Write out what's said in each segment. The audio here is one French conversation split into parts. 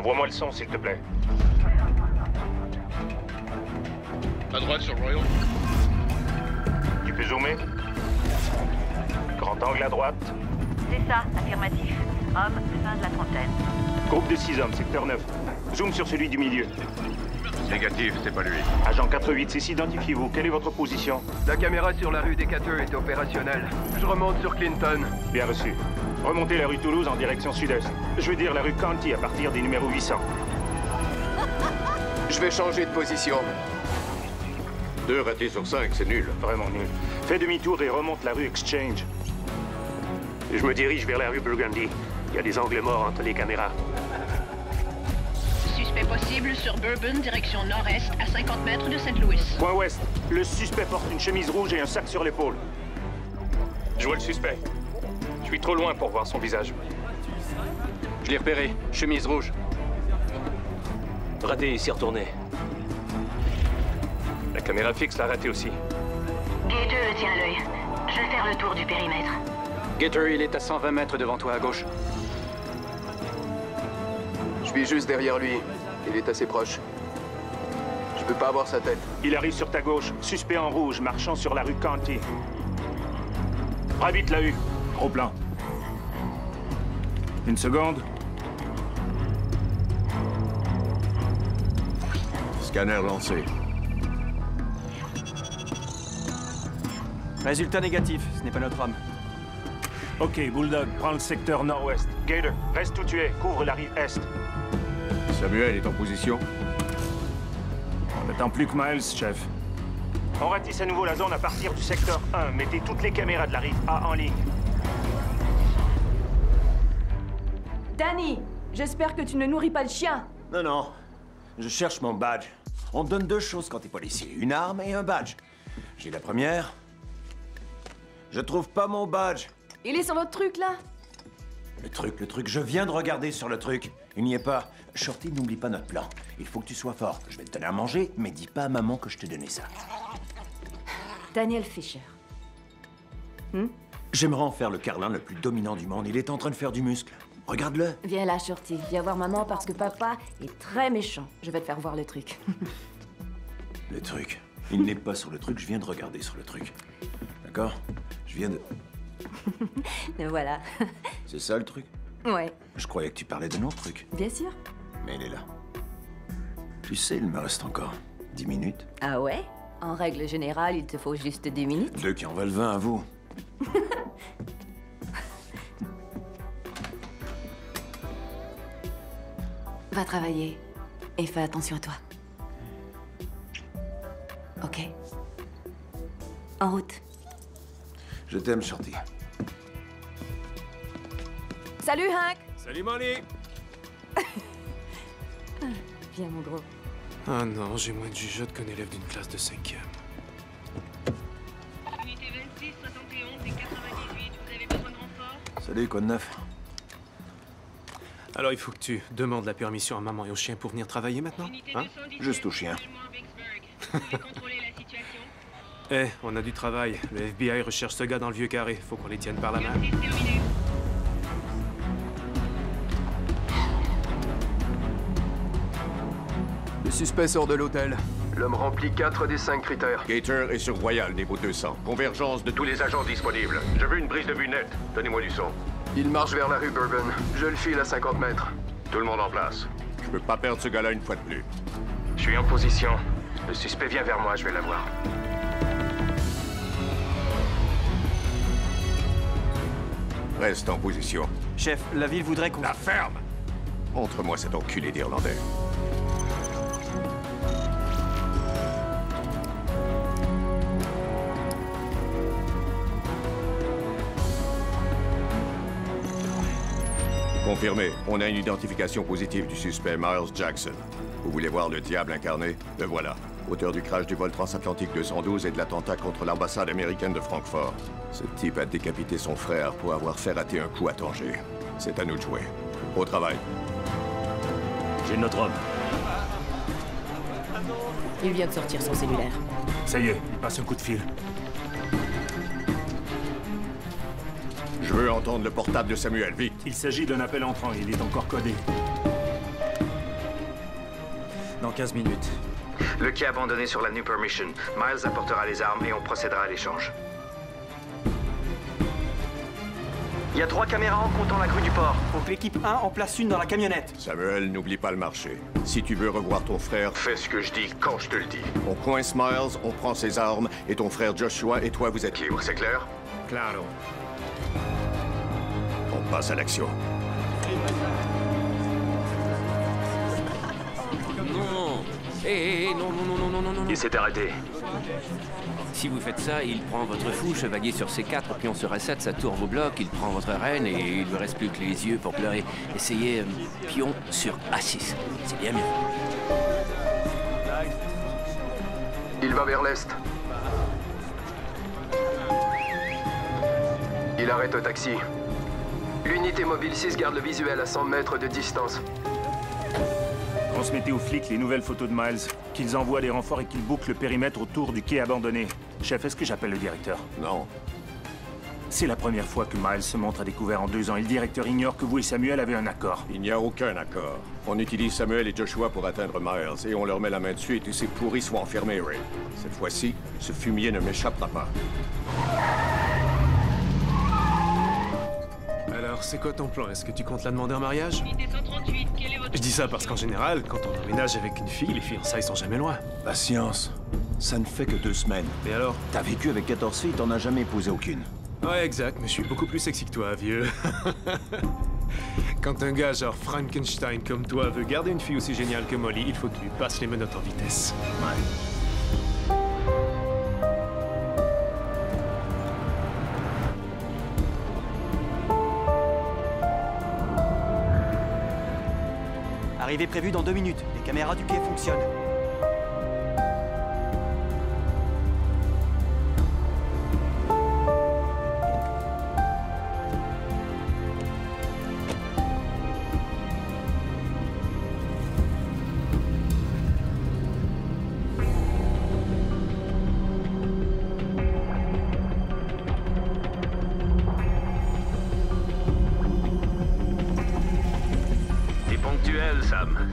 Envoie-moi le son, s'il te plaît. À droite sur Royal. Tu peux zoomer? Grand angle à droite. C'est ça, affirmatif. Homme, fin de la trentaine. Groupe de 6 hommes, secteur 9. Zoom sur celui du milieu. Négatif, c'est pas lui. Agent 486, identifiez-vous. Quelle est votre position? La caméra sur la rue des Cateux est opérationnelle. Je remonte sur Clinton. Bien reçu. Remontez la rue Toulouse en direction sud-est. Je veux dire la rue Canty à partir des numéros 800. Je vais changer de position. 2 ratés sur 5, c'est nul. Vraiment nul. Fais demi-tour et remonte la rue Exchange. Je me dirige vers la rue Burgundy. Il y a des angles morts entre les caméras. Suspect possible sur Bourbon, direction nord-est, à 50 mètres de Saint-Louis. Coin ouest. Le suspect porte une chemise rouge et un sac sur l'épaule. Je vois le suspect. Je suis trop loin pour voir son visage. Je l'ai repéré. Chemise rouge. Raté, il s'est retourné. La caméra fixe l'a raté aussi. Gator tient l'œil. Je vais faire le tour du périmètre. Gator, il est à 120 mètres devant toi à gauche. Je suis juste derrière lui. Il est assez proche. Je peux pas voir sa tête. Il arrive sur ta gauche. Suspect en rouge, marchant sur la rue Canty. Ravite la U. Gros plan. Une seconde. Scanner lancé. Résultat négatif, ce n'est pas notre homme. Ok, Bulldog, prends le secteur nord-ouest. Gator, reste où tu es. Couvre la rive est. Samuel est en position. On n'attend plus que Miles, chef. On ratisse à nouveau la zone à partir du secteur 1. Mettez toutes les caméras de la rive A en ligne. Danny, j'espère que tu ne nourris pas le chien. Non, non. Je cherche mon badge. On te donne 2 choses quand t'es policier. Une arme et un badge. J'ai la première. Je trouve pas mon badge. Il est sur votre truc, là? Le truc, je viens de regarder sur le truc. Il n'y est pas. Shorty, n'oublie pas notre plan. Il faut que tu sois fort. Je vais te donner à manger, mais dis pas à maman que je t'ai donné ça. Daniel Fisher. J'aimerais en faire le carlin le plus dominant du monde. Il est en train de faire du muscle. Regarde-le. Viens là, Shorty. Viens voir maman parce que papa est très méchant. Je vais te faire voir le truc. Le truc. Il n'est pas sur le truc, je viens de regarder sur le truc. D'accord? Je viens de... Voilà. C'est ça le truc? Ouais, Je croyais que tu parlais de notre truc. bien sûr. Mais il est là. Tu sais, il me reste encore 10 minutes. Ah ouais? En règle générale, il te faut juste 10 minutes. 2 qui en valent 20 à vous. Va travailler. Et fais attention à toi. Ok. En route. Je t'aime, Shorty. Salut, Hank! Salut, Molly! Viens, mon gros. Ah non, j'ai moins de jugeote qu'un élève d'une classe de 5e. Unité 26, 71 et 98, vous avez besoin de renfort? Salut, quoi de neuf? Alors, il faut que tu demandes la permission à maman et au chien pour venir travailler maintenant? Unité Hein? 217, Juste au chien. actuellement à Vicksburg. Vous pouvez contrôler la situation? Eh, on a du travail. Le FBI recherche ce gars dans le vieux carré. Faut qu'on les tienne par la main. Exercice terminé. Le suspect sort de l'hôtel. L'homme remplit 4 des 5 critères. Gator est sur Royal, niveau 200. Convergence de tous les agents disponibles. Je veux une brise de vue nette. Donnez-moi du son. Il marche vers la rue Bourbon. Je le file à 50 mètres. Tout le monde en place. Je peux pas perdre ce gars-là une fois de plus. Je suis en position. Le suspect vient vers moi, je vais l'avoir. Reste en position. Chef, la ville voudrait qu'on... La ferme! Montre-moi cet enculé d'Irlandais. Confirmé. On a une identification positive du suspect Miles Jackson. Vous voulez voir le diable incarné? Le voilà. Auteur du crash du vol transatlantique 212 et de l'attentat contre l'ambassade américaine de Francfort. Ce type a décapité son frère pour avoir fait rater un coup à Tanger. C'est à nous de jouer. Au travail. J'ai notre homme. Il vient de sortir son cellulaire. Ça y est, il passe un coup de fil. Je veux entendre le portable de Samuel, vite. Il s'agit d'un appel entrant, il est encore codé. Dans 15 minutes. Le quai abandonné sur la New Mission. Miles apportera les armes et on procédera à l'échange. Il y a 3 caméras en comptant la grue du port. Faut que l'équipe 1 en place une dans la camionnette. Samuel, n'oublie pas le marché. Si tu veux revoir ton frère, fais ce que je dis quand je te le dis. On coince Miles, on prend ses armes, et ton frère Joshua et toi, vous êtes libres, c'est clair? Claro. On passe à l'action. Non. Hé, non, non, non, non, non, non, non. Il s'est arrêté. Si vous faites ça, il prend votre fou, chevalier sur C4, pion sur A7, ça tourne au bloc, il prend votre reine et il lui reste plus que les yeux pour pleurer. Essayez pion sur A6. C'est bien mieux. Il va vers l'est. Il arrête au taxi. L'unité mobile 6 garde le visuel à 100 mètres de distance. Transmettez aux flics les nouvelles photos de Miles, qu'ils envoient des renforts et qu'ils bouclent le périmètre autour du quai abandonné. Chef, est-ce que j'appelle le directeur? Non. C'est la première fois que Miles se montre à découvert en 2 ans et le directeur ignore que vous et Samuel avez un accord. Il n'y a aucun accord. On utilise Samuel et Joshua pour atteindre Miles, et on leur met la main dessus et tous ces pourris sont enfermés, Ray. Cette fois-ci, ce fumier ne m'échappera pas. Alors, c'est quoi ton plan? Est-ce que tu comptes la demander en mariage? Je dis ça parce qu'en général, quand on emménage avec une fille, les fiançailles sont jamais loin. Patience. Ça ne fait que 2 semaines. Et alors? T'as vécu avec 14 filles, t'en as jamais épousé aucune. Ouais, exact, mais je suis beaucoup plus sexy que toi, vieux. Quand un gars genre Frankenstein comme toi veut garder une fille aussi géniale que Molly, il faut que tu lui passes les menottes en vitesse. Ouais. Arrivée prévue dans 2 minutes. Les caméras du quai fonctionnent.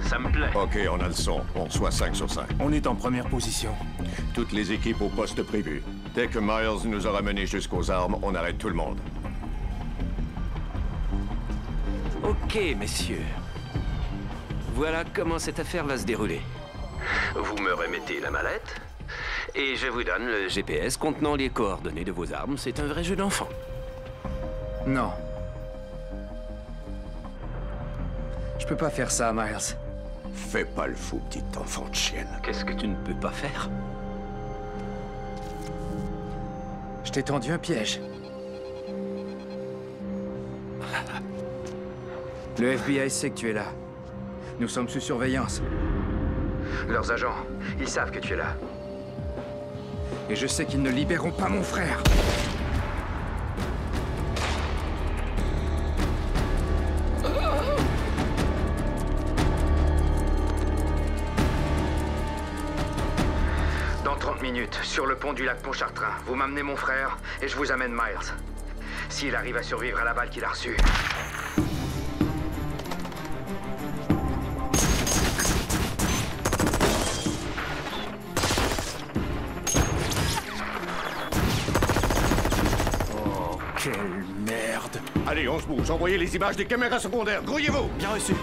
Ça me plaît. OK, on a le son. On reçoit 5 sur 5. On est en première position. Toutes les équipes au poste prévu. Dès que Miles nous aura menés jusqu'aux armes, on arrête tout le monde. Ok, messieurs. Voilà comment cette affaire va se dérouler. Vous me remettez la mallette et je vous donne le GPS contenant les coordonnées de vos armes. C'est un vrai jeu d'enfant. Non. Je peux pas faire ça, Miles. Fais pas le fou, petit enfant de chienne. Qu'est-ce que tu ne peux pas faire? Je t'ai tendu un piège. Le FBI sait que tu es là. Nous sommes sous surveillance. Leurs agents, ils savent que tu es là. Et je sais qu'ils ne libéreront pas mon frère. Dans 30 minutes, sur le pont du lac Pontchartrain, vous m'amenez mon frère et je vous amène Miles. S'il arrive à survivre à la balle qu'il a reçue. Oh, quelle merde! Allez, on se bouge. Envoyez les images des caméras secondaires. Grouillez-vous! Bien reçu.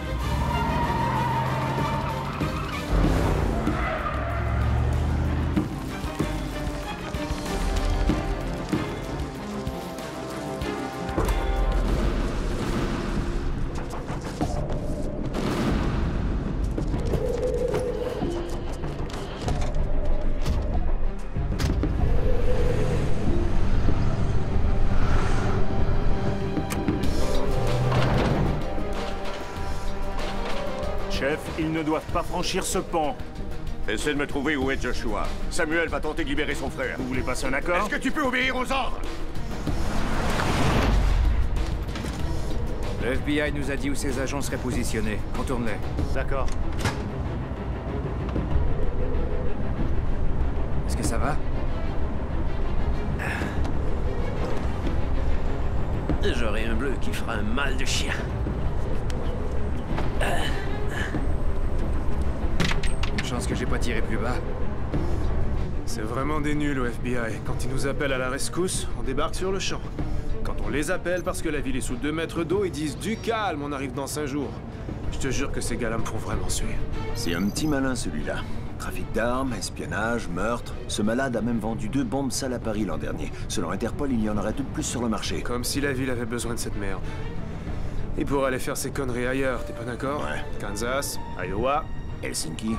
Chef, ils ne doivent pas franchir ce pont. Essaie de me trouver où est Joshua. Samuel va tenter de libérer son frère. Vous voulez passer un accord? Est-ce que tu peux obéir aux ordres? Le FBI nous a dit où ses agents seraient positionnés. Contourne-les. D'accord. Est-ce que ça va? J'aurai un bleu qui fera un mal de chien. que j'ai pas tiré plus bas? C'est vraiment des nuls au FBI. Quand ils nous appellent à la rescousse, on débarque sur le champ. Quand on les appelle parce que la ville est sous 2 mètres d'eau, ils disent du calme, on arrive dans 5 jours. Je te jure que ces gars-là me font vraiment suer. C'est un petit malin celui-là. Trafic d'armes, espionnage, meurtre. Ce malade a même vendu 2 bombes sales à Paris l'an dernier. Selon Interpol, il y en aurait tout de plus sur le marché. Comme si la ville avait besoin de cette merde. Il pourrait aller faire ses conneries ailleurs, t'es pas d'accord? Ouais. Kansas, Iowa, Helsinki.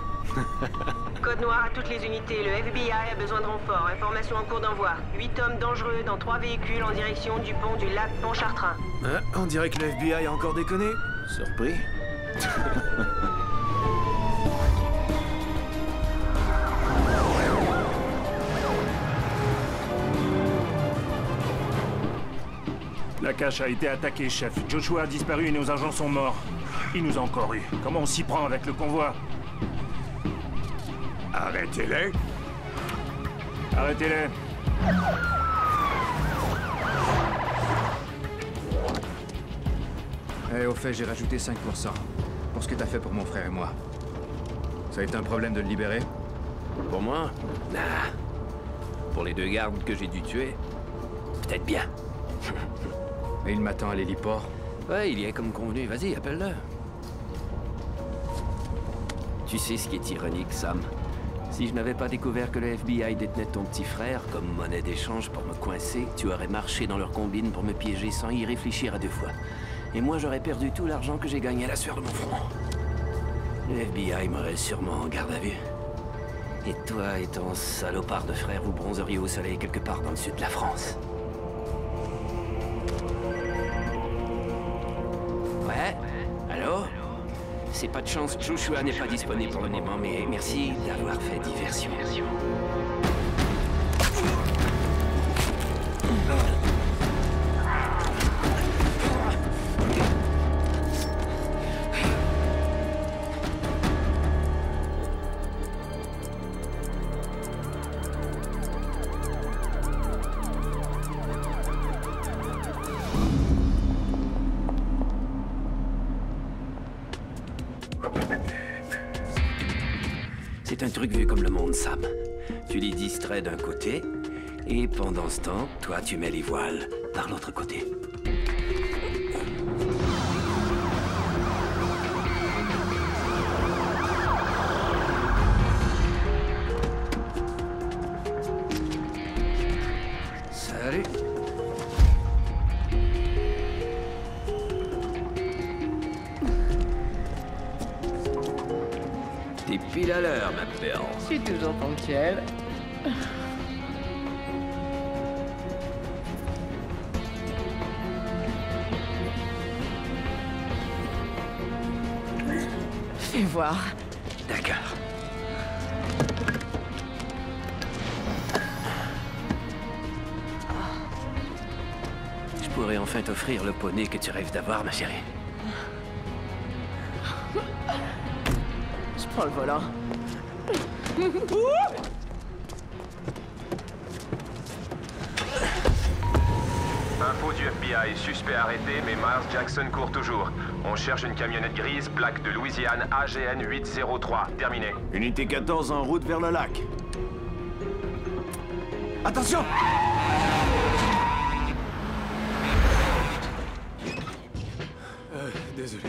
Code noir à toutes les unités. Le FBI a besoin de renfort. Information en cours d'envoi. 8 hommes dangereux dans 3 véhicules en direction du pont du lac Pontchartrain. Hein? On dirait que le FBI a encore déconné. Surpris? La cache a été attaquée, chef. Joshua a disparu et nos agents sont morts. Il nous a encore eu. Comment on s'y prend avec le convoi? Arrêtez-les. Arrêtez-les. Eh, au fait, j'ai rajouté 5% pour ce que t'as fait pour mon frère et moi. Ça a été un problème de le libérer? Pour moi? Nah. Pour les 2 gardes que j'ai dû tuer, peut-être bien. Et il m'attend à l'héliport? Ouais, il y est comme convenu. Vas-y, appelle-le. Tu sais ce qui est ironique, Sam? Si je n'avais pas découvert que le FBI détenait ton petit frère comme monnaie d'échange pour me coincer, tu aurais marché dans leur combine pour me piéger sans y réfléchir à 2 fois. Et moi, j'aurais perdu tout l'argent que j'ai gagné à la sueur de mon front. Le FBI m'aurait sûrement en garde à vue. Et toi et ton salopard de frère, vous bronzeriez au soleil quelque part dans le sud de la France. Ouais? Allô? C'est pas de chance, Joshua n'est pas disponible pour le moment, mais merci d'avoir fait diversion. C'est un truc vu comme le monde, Sam. Tu les distrais d'un côté, et pendant ce temps, toi, tu mets les voiles par l'autre côté. Salut. T'es pile à l'heure, ma perle. Je suis toujours ponctuel. Fais voir. D'accord. Je pourrais enfin t'offrir le poney que tu rêves d'avoir, ma chérie. Je prends le volant. Info du FBI, suspect arrêté, mais Miles Jackson court toujours. On cherche une camionnette grise, plaque de Louisiane, AGN 803. Terminé. Unité 14 en route vers le lac. Attention! Désolé.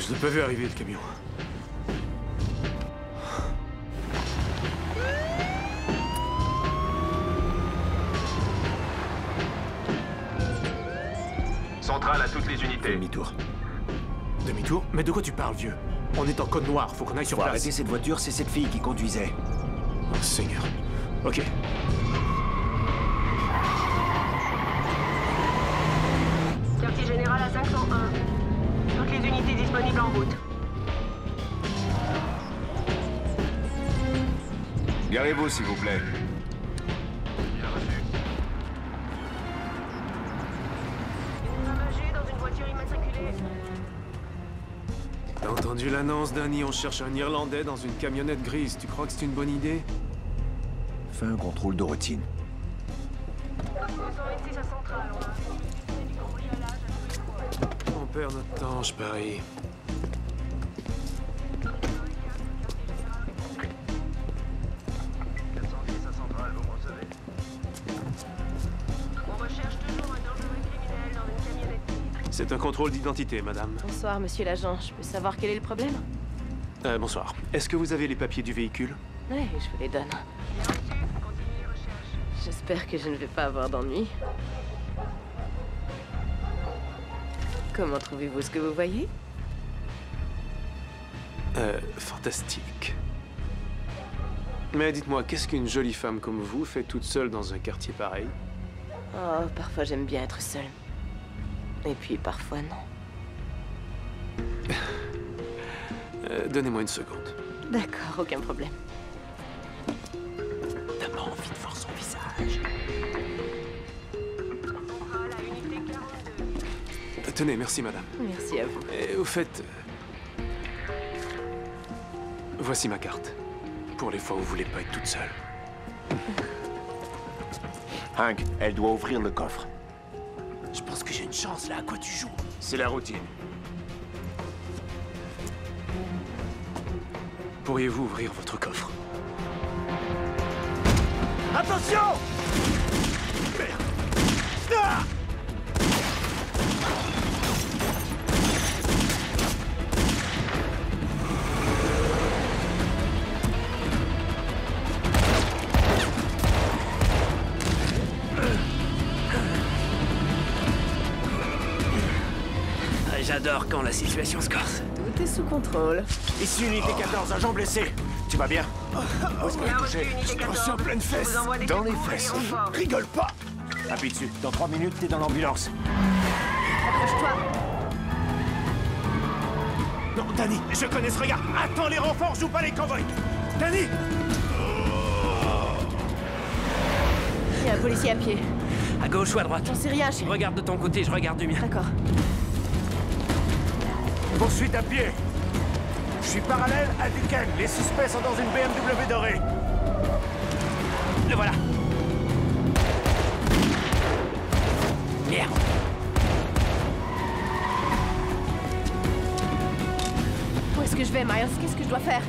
Je l'ai pas vu arriver, le camion. Centrale à toutes les unités. Demi-tour. Demi-tour? Mais de quoi tu parles, vieux? On est en code noir, faut qu'on aille sur Faut place. arrêter cette voiture, c'est cette fille qui conduisait. Oh, Seigneur. Ok. Quartier général à 501. Toutes les unités disponibles en route. Garez-vous, s'il vous plaît. T'as entendu l'annonce, Danny? On cherche un Irlandais dans une camionnette grise. Tu crois que c'est une bonne idée? Fais un contrôle de routine. On perd notre temps, je parie. C'est un contrôle d'identité, madame. Bonsoir, monsieur l'agent. Je peux savoir quel est le problème? Bonsoir. Est-ce que vous avez les papiers du véhicule? Oui, je vous les donne. J'espère que je ne vais pas avoir d'ennui. Comment trouvez-vous ce que vous voyez? Fantastique. Mais dites-moi, qu'est-ce qu'une jolie femme comme vous fait toute seule dans un quartier pareil? Oh, parfois j'aime bien être seule. Et puis parfois non. Donnez-moi une seconde. D'accord, aucun problème. T'as pas envie de voir son visage? Tenez, merci madame. Merci à vous. Et au fait... voici ma carte. Pour les fois où vous voulez pas être toute seule. Hank, elle doit ouvrir le coffre. Je pense que j'ai une chance là, à quoi tu joues? C'est la routine. Pourriez-vous ouvrir votre coffre? Attention! Merde! Ah! J'adore quand la situation se corse. Tout est sous contrôle. Ici, unité 14, agent blessé. Tu vas bien? Où est-ce qu'on est touché? Je suis en pleine fesse. Dans les fesses. Rigole pas. Appuie dessus. Dans 3 minutes, t'es dans l'ambulance. Approche-toi. Non, Danny, je connais ce regard. Attends les renforts, joue pas les convois. Danny! Il y a un policier à pied. À gauche ou à droite? J'en sais rien, chérie. Regarde de ton côté, je regarde du mien. D'accord. Poursuite à pied. Je suis parallèle à Duquesne. Les suspects sont dans une BMW dorée. Le voilà. Merde. Où est-ce que je vais, Miles? Qu'est-ce que je dois faire?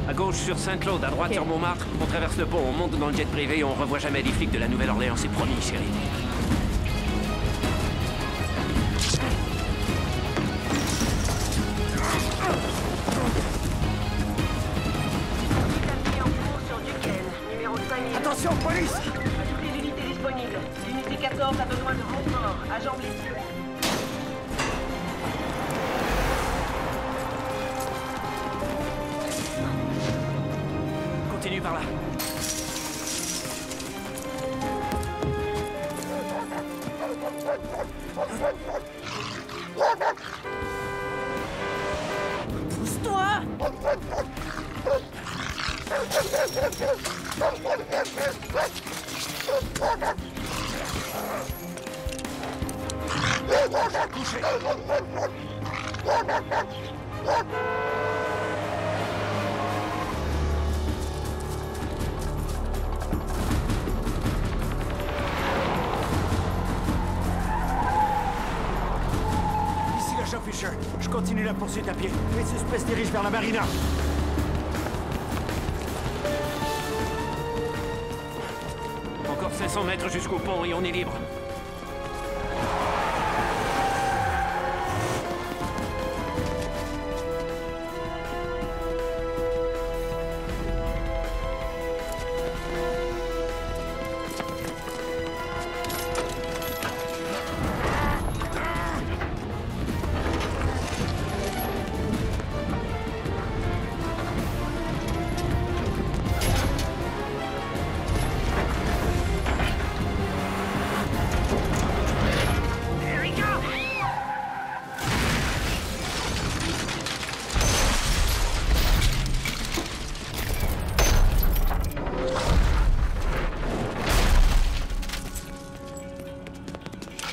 À gauche sur Saint-Claude, à droite Okay. sur Montmartre. On traverse le pont, on monte dans le jet privé et on revoit jamais les flics de la Nouvelle-Orléans, c'est promis, chérie. Attention, police! À toutes les unités disponibles. L'unité 14 a besoin de renfort. Agent blessé. Continue par là. Pousse-toi! Ici l'agent Fisher. Je continue la poursuite à pied. Les suspects se dirigent vers la marina. Encore 500 mètres jusqu'au pont et on est libre.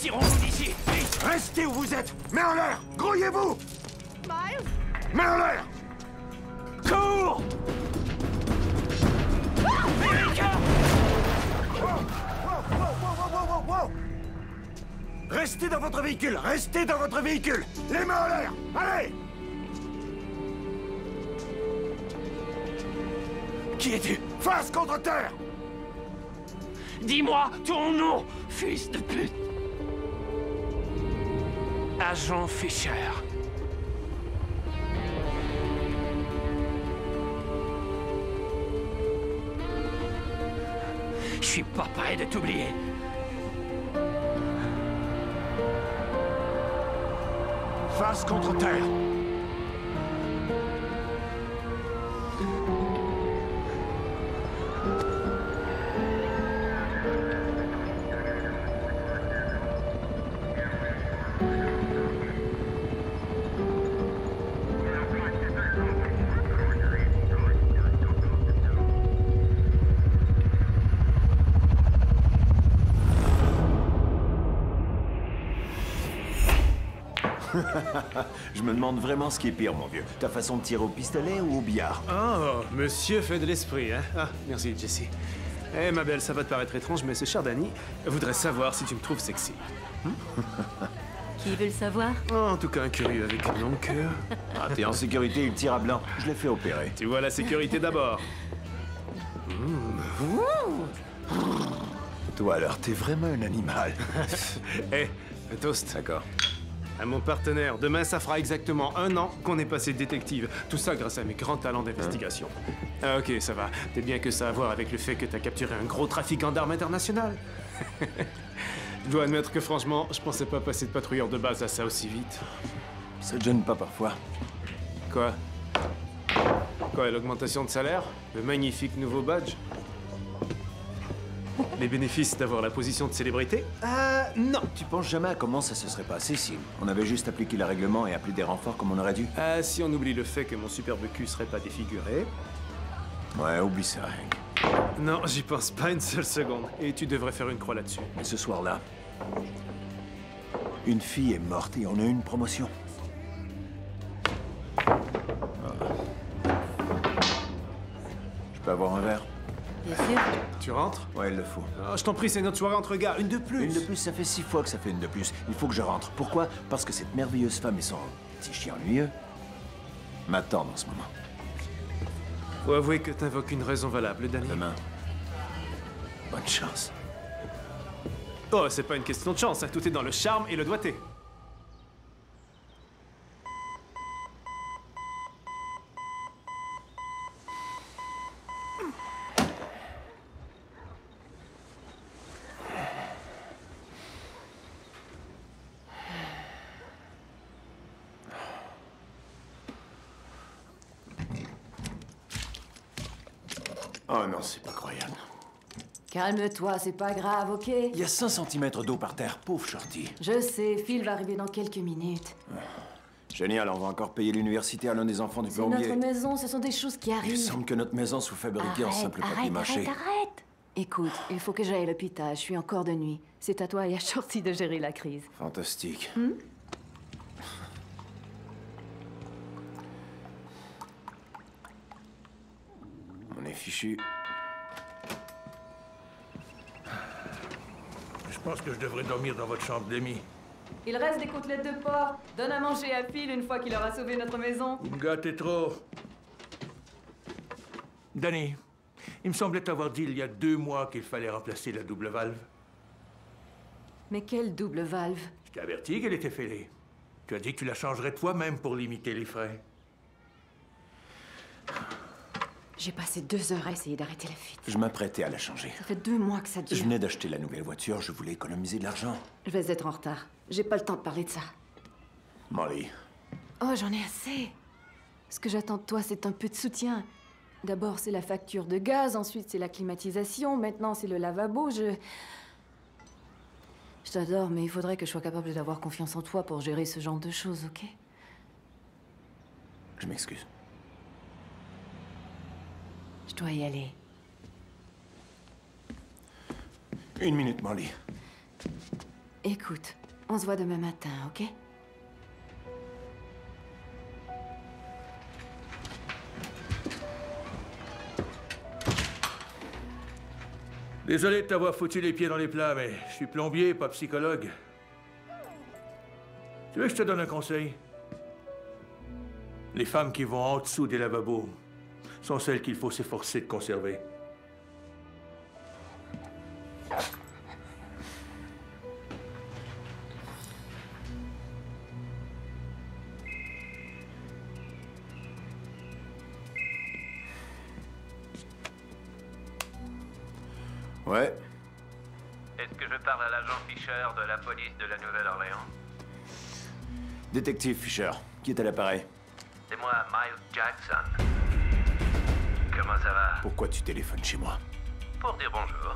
Tirons-nous d'ici. Restez où vous êtes. Main en l'air. Grouillez-vous. Miles? Main en l'air. Cours. Restez dans votre véhicule. Restez dans votre véhicule. Les mains en l'air. Allez. Qui es-tu? Face contre terre. Dis-moi ton nom, fils de pute. Agent Fisher. Je suis pas prêt de t'oublier. Face contre terre. Je me demande vraiment ce qui est pire, mon vieux. Ta façon de tirer au pistolet ou au billard? Oh, monsieur fait de l'esprit, hein? Ah, merci, Jesse. Eh, ma belle, ça va te paraître étrange, mais ce cher Danny voudrait savoir si tu me trouves sexy. Qui veut le savoir? Oh, en tout cas, un curieux avec un long cœur. Ah, t'es en sécurité, il tire à blanc. Je l'ai fait opérer. Tu vois la sécurité d'abord. Toi, alors, t'es vraiment un animal. Eh, un toast. D'accord. À mon partenaire, demain, ça fera exactement 1 an qu'on est passé détective. Tout ça grâce à mes grands talents d'investigation. Ah, ok, ça va. Peut-être bien que ça a à voir avec le fait que t'as capturé un gros trafiquant d'armes international. Je dois admettre que franchement, je pensais pas passer de patrouilleur de base à ça aussi vite. Ça te gêne pas parfois? Quoi? Quoi, l'augmentation de salaire? Le magnifique nouveau badge? Les bénéfices d'avoir la position de célébrité? Non. Tu penses jamais à comment ça se serait passé si on avait juste appliqué le règlement et appelé des renforts comme on aurait dû? Si on oublie le fait que mon superbe cul serait pas défiguré. Ouais, oublie ça, Hank. Non, j'y pense pas une seule seconde. Et tu devrais faire une croix là-dessus. Mais ce soir-là, une fille est morte et on a eu une promotion. Je peux avoir un verre? Bien sûr. Tu rentres? Ouais, il le faut. Oh, je t'en prie, c'est notre soirée entre gars. Une de plus. Une de plus, ça fait 6 fois que ça fait une de plus. Il faut que je rentre. Pourquoi? Parce que cette merveilleuse femme et son petit chien ennuyeux m'attendent en ce moment. Faut avouer que t'invoques une raison valable, Danny. Demain. Bonne chance. Oh, c'est pas une question de chance, hein. Tout est dans le charme et le doigté. Oh non, c'est pas croyable. Calme-toi, c'est pas grave, ok? Il y a 5 cm d'eau par terre, pauvre Shorty. Je sais, Phil va arriver dans quelques minutes. Génial, on va encore payer l'université à l'un des enfants du C'est plombier. notre maison, ce sont des choses qui arrivent. Il semble que notre maison soit fabriquée en simple papier mâché. Arrête! Écoute, il faut que j'aille à l'hôpital, je suis encore de nuit. C'est à toi et à Shorty de gérer la crise. Fantastique. On est fichu. Je pense que je devrais dormir dans votre chambre, Demi. Il reste des côtelettes de porc. Donne à manger à Phil une fois qu'il aura sauvé notre maison. Vous me gâtez trop. Danny, il me semblait t'avoir dit il y a 2 mois qu'il fallait remplacer la double valve. Mais quelle double valve? Je t'ai averti qu'elle était fêlée. Tu as dit que tu la changerais toi-même pour limiter les frais. J'ai passé 2 heures à essayer d'arrêter la fuite. Je m'apprêtais à la changer. Ça fait 2 mois que ça dure. Je venais d'acheter la nouvelle voiture, je voulais économiser de l'argent. Je vais être en retard. J'ai pas le temps de parler de ça. Molly. Oh, j'en ai assez. Ce que j'attends de toi, c'est un peu de soutien. D'abord, c'est la facture de gaz, ensuite, c'est la climatisation, maintenant, c'est le lavabo. Je t'adore, mais il faudrait que je sois capable d'avoir confiance en toi pour gérer ce genre de choses, ok? Je m'excuse. Je dois y aller. 1 minute, Molly. Écoute, on se voit demain matin, ok? Désolé de t'avoir foutu les pieds dans les plats, mais je suis plombier, pas psychologue. Tu veux que je te donne un conseil? Les femmes qui vont en dessous des lavabos sont celles qu'il faut s'efforcer de conserver. Ouais. Est-ce que je parle à l'agent Fisher de la police de la Nouvelle-Orléans? Détective Fisher, qui est à l'appareil? C'est moi, Miles Jackson. Comment ça va? Pourquoi tu téléphones chez moi? Pour dire bonjour.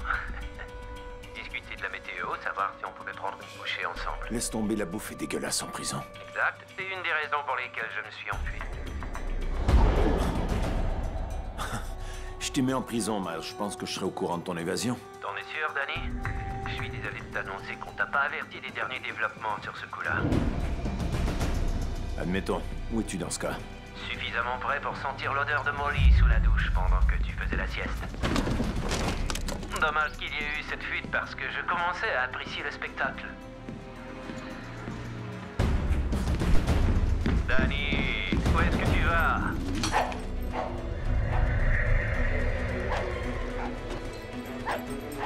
Discuter de la météo, savoir si on pouvait prendre une bouchée ensemble. Laisse tomber, la bouffe est dégueulasse en prison. Exact. C'est une des raisons pour lesquelles je me suis enfui. Je t'ai mis en prison, Miles. Je pense que je serai au courant de ton évasion. T'en es sûr, Danny? Je suis désolé de t'annoncer qu'on t'a pas averti des derniers développements sur ce coup-là. Admettons. Où es-tu dans ce cas? Suffisamment prêt pour sentir l'odeur de Molly sous la douche pendant que tu faisais la sieste. Dommage qu'il y ait eu cette fuite parce que je commençais à apprécier le spectacle. Danny, où est-ce que tu vas?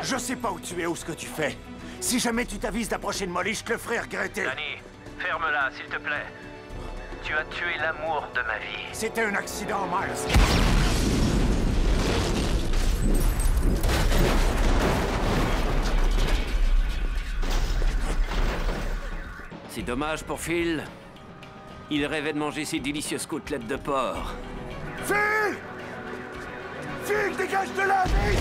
Je sais pas où tu es ou ce que tu fais. Si jamais tu t'avises d'approcher de Molly, je te le ferai regretter. Danny, ferme-la, s'il te plaît. Tu as tué l'amour de ma vie. C'était un accident, Miles. C'est dommage pour Phil. Il rêvait de manger ses délicieuses côtelettes de porc. Phil! Phil, dégage de là, vite!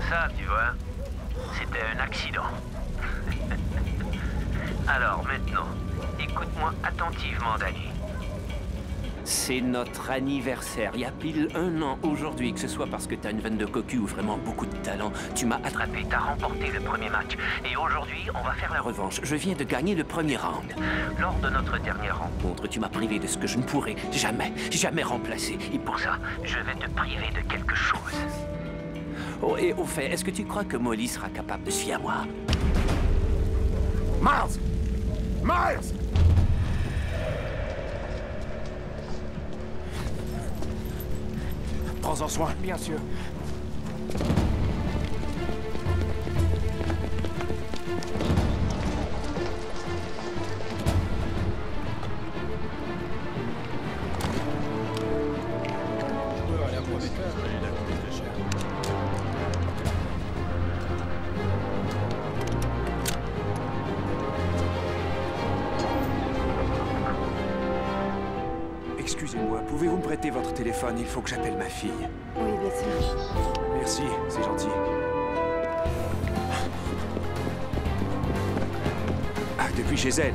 Ça, tu vois, c'était un accident. Alors maintenant, écoute-moi attentivement, Danny. C'est notre anniversaire. Il y a pile 1 an aujourd'hui, que ce soit parce que t'as une veine de cocu ou vraiment beaucoup de talent. Tu m'as attrapé, t'as remporté le premier match. Et aujourd'hui, on va faire la revanche. Je viens de gagner le premier round. Lors de notre dernière rencontre, tu m'as privé de ce que je ne pourrais jamais remplacer. Et pour ça, je vais te priver de quelque chose. Oh, et au fait, est-ce que tu crois que Molly sera capable de se fier à moi? Miles! Miles! Prends-en soin. Bien sûr. Excusez-moi, pouvez-vous me prêter votre téléphone? Il faut que j'appelle ma fille. Oui, bien sûr. Merci, c'est gentil. Ah, depuis chez elle.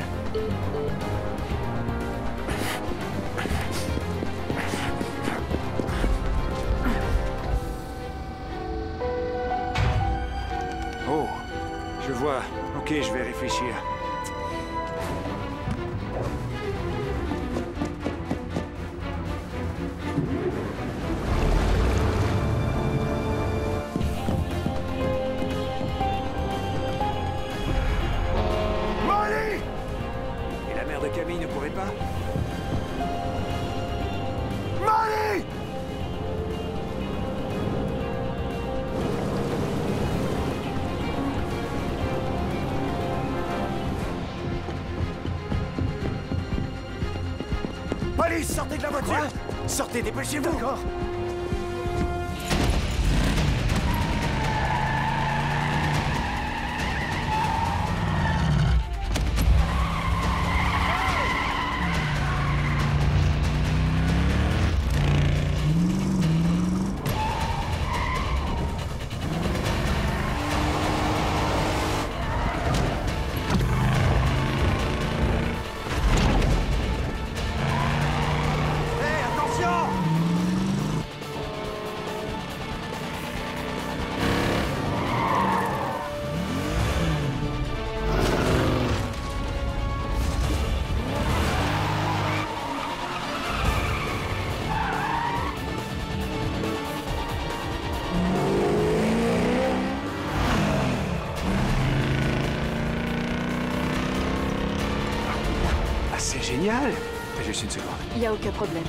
Oh, je vois. Ok, je vais réfléchir. Camille ne pourrait pas? Molly! Police, sortez de la voiture! Quoi? Sortez, dépêchez-vous! D'accord. C'est génial! Juste une seconde. Il n'y a aucun problème.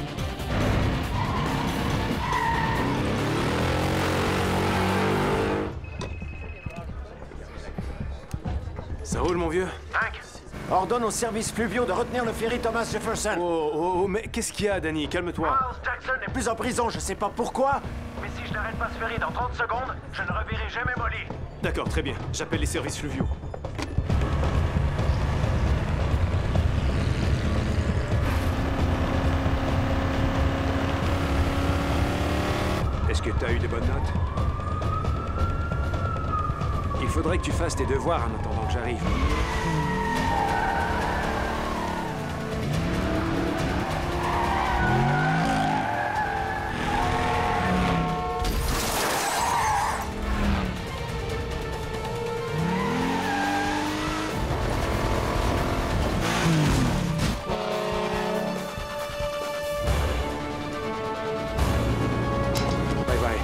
roule, mon vieux? Hank, ordonne aux services fluviaux de retenir le ferry Thomas Jefferson. Oh, mais qu'est-ce qu'il y a, Danny? Calme-toi. Miles Jackson n'est plus en prison, je sais pas pourquoi. Mais si je n'arrête pas ce ferry dans 30 secondes, je ne reverrai jamais Molly. D'accord, très bien. J'appelle les services fluviaux. Est-ce que t'as eu des bonnes notes? Il faudrait que tu fasses tes devoirs en attendant que j'arrive. Bye bye.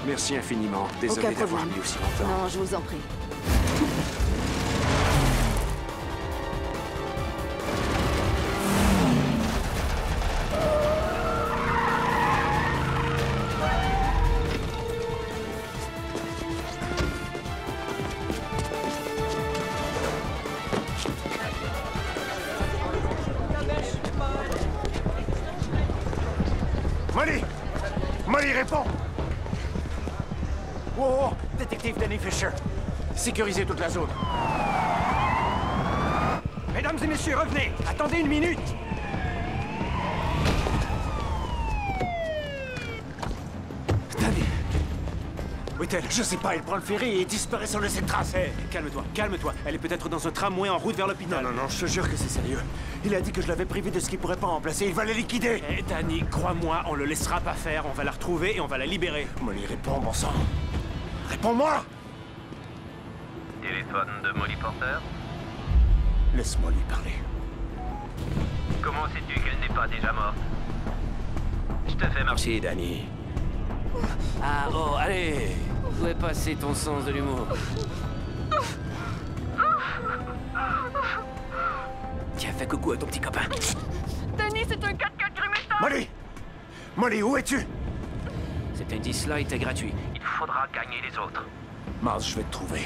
Merci infiniment. Désolé d'avoir mis aussi longtemps. Non, je vous en prie. Molly! Molly, réponds! Oh, détective Danny Fisher. Sécurisez toute la zone. Mesdames et messieurs, revenez! Attendez une minute! Danny! Où est-elle? Je sais pas, elle prend le ferry et disparaît sans laisser de traces. Hé, calme-toi, calme-toi. Elle est peut-être dans un tramway en route vers l'hôpital. Non, je te jure que c'est sérieux. Il a dit que je l'avais privé de ce qu'il pourrait pas remplacer. Il va les liquider! Hé, Danny, crois-moi, on le laissera pas faire. On va la retrouver et on va la libérer. Molly, réponds, bon sang. Réponds-moi! Téléphone de Molly Porter? Laisse-moi lui parler. Comment sais-tu qu'elle n'est pas déjà morte? Je te fais Merci, Danny. Ah, oh, allez! Où est passé ton sens de l'humour? Tiens, fais coucou à ton petit copain. Danny, c'est un 4x4 gris-métal! Molly! Molly, où es-tu? Cet indice-là était gratuit. Il faudra gagner les autres. Miles, je vais te trouver.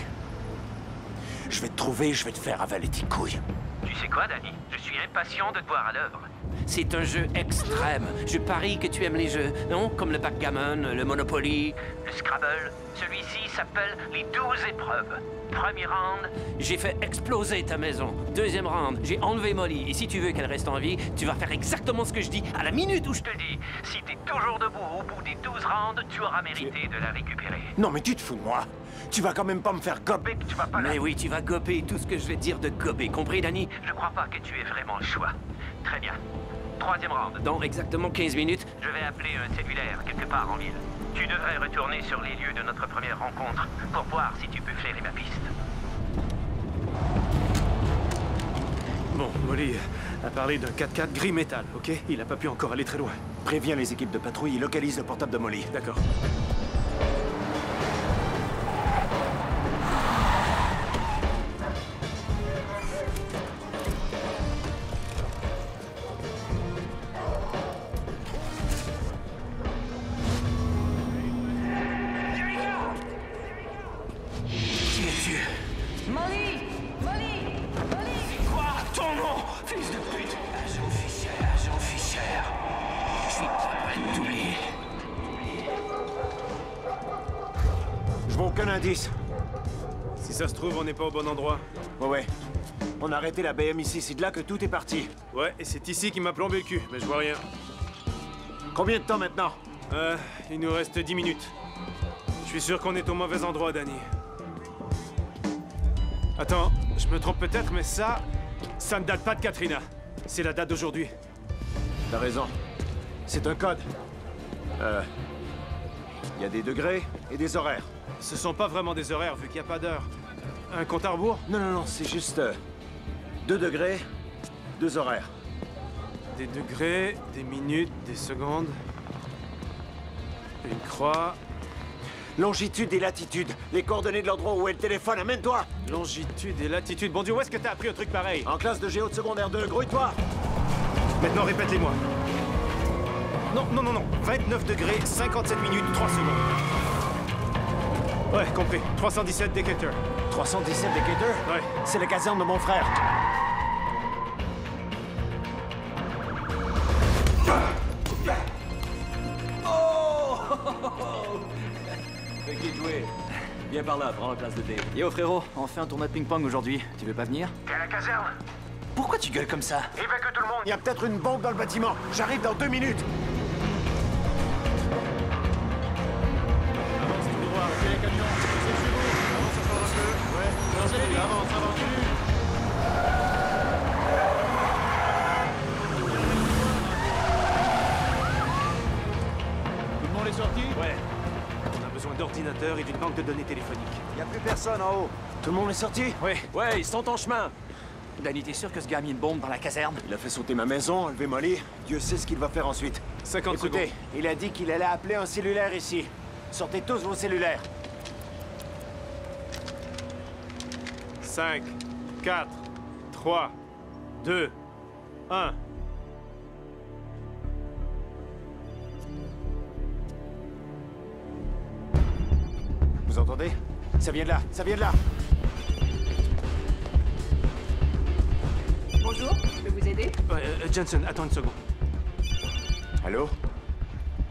Je vais te trouver et je vais te faire avaler tes couilles. Tu sais quoi, Danny? Je suis impatient de te voir à l'œuvre. C'est un jeu extrême. Je parie que tu aimes les jeux, non? Comme le backgammon, le Monopoly. Le Scrabble. Celui-ci s'appelle les 12 épreuves. Premier round. J'ai fait exploser ta maison. Deuxième round, j'ai enlevé Molly. Et si tu veux qu'elle reste en vie, tu vas faire exactement ce que je dis à la minute où je te le dis. Si t'es toujours debout au bout des 12 rounds, tu auras mérité de la récupérer. Non, mais tu te fous de moi. Tu vas quand même pas me faire gober que tu vas pas... Mais oui, tu vas gober tout ce que je vais te dire de gober. Compris, Danny? Je crois pas que tu aies vraiment le choix. Très bien. Troisième round. Dans exactement 15 minutes. Je vais appeler un cellulaire quelque part en ville. Tu devrais retourner sur les lieux de notre première rencontre pour voir si tu peux flairer ma piste. Bon, Molly a parlé d'un 4x4 gris métal, ok? Il a pas pu encore aller très loin. Préviens les équipes de patrouille et localise le portable de Molly. D'accord. Molly! Molly! Molly! Quoi? Ton nom? Fils de pute! Agent Fisher. Je suis pas prêt de t'oublier. Je vois aucun indice. Si ça se trouve, on n'est pas au bon endroit. Ouais. On a arrêté la BM ici, c'est de là que tout est parti. Ouais, et c'est ici qui m'a plombé le cul, mais je vois rien. Combien de temps maintenant? Il nous reste 10 minutes. Je suis sûr qu'on est au mauvais endroit, Danny. Attends, je me trompe peut-être, mais ça ne date pas de Katrina. C'est la date d'aujourd'hui. T'as raison. C'est un code. Il y a des degrés et des horaires. Ce sont pas vraiment des horaires, vu qu'il n'y a pas d'heure. Un compte à rebours? Non, c'est juste 2 degrés, 2 horaires. Des degrés, des minutes, des secondes. Une croix. Longitude et latitude. Les coordonnées de l'endroit où est le téléphone. Amène-toi! Longitude et latitude. Bon Dieu, où est-ce que t'as appris un truc pareil? En classe de géo de secondaire 2. Grouille-toi! Maintenant, répète-les-moi. Non. 29 degrés, 57 minutes, 3 secondes. Ouais, compris. 317 Decatur. 317 Decatur? Ouais. C'est la caserne de mon frère. Oh! Fais qui jouer. Viens par là, prends la place de thé. Yo frérot, on fait un tournoi de ping-pong aujourd'hui. Tu veux pas venir? T'es à la caserne? Pourquoi tu gueules comme ça? Évacue tout le monde. Il y a peut-être une bombe dans le bâtiment. J'arrive dans 2 minutes. Avance tout droit, reculez les camions. C'est chez vous. Avance encore un peu. Ouais, avance, avance. Tout le monde est sorti? Ouais. On a besoin d'ordinateurs et d'une banque de données téléphoniques. Il n'y a plus personne en haut. Tout le monde est sorti? Ouais. Ouais, ils sont en chemin. Danny, t'es sûr que ce gars a mis une bombe dans la caserne? Il a fait sauter ma maison, enlevé Molly. Dieu sait ce qu'il va faire ensuite. 50 Écoutez, secondes. il a dit qu'il allait appeler un cellulaire ici. Sortez tous vos cellulaires. 5, 4, 3, 2, 1. Vous entendez? Ça vient de là, ça vient de là. Bonjour, je peux vous aider? Jensen, attends une seconde. Allô?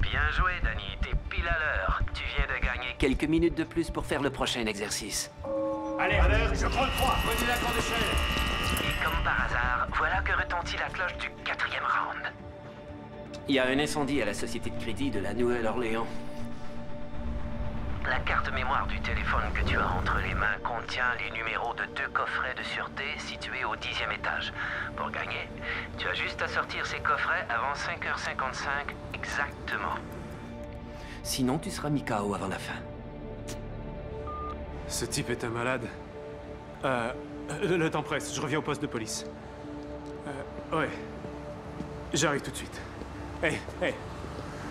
Bien joué, Danny. T'es pile à l'heure. Tu viens de gagner quelques minutes de plus pour faire le prochain exercice. Allez, je prends le 3. Prenez la grande échelle. Et comme par hasard, voilà que retentit la cloche du 4e round. Il y a un incendie à la société de crédit de la Nouvelle-Orléans. La carte mémoire du téléphone que tu as entre les mains contient les numéros de 2 coffrets de sûreté situés au 10e étage. Pour gagner, tu as juste à sortir ces coffrets avant 5h55 exactement. Sinon, tu seras mis KO avant la fin. Ce type est un malade. Le temps presse, je reviens au poste de police. Ouais. J'arrive tout de suite. Hey.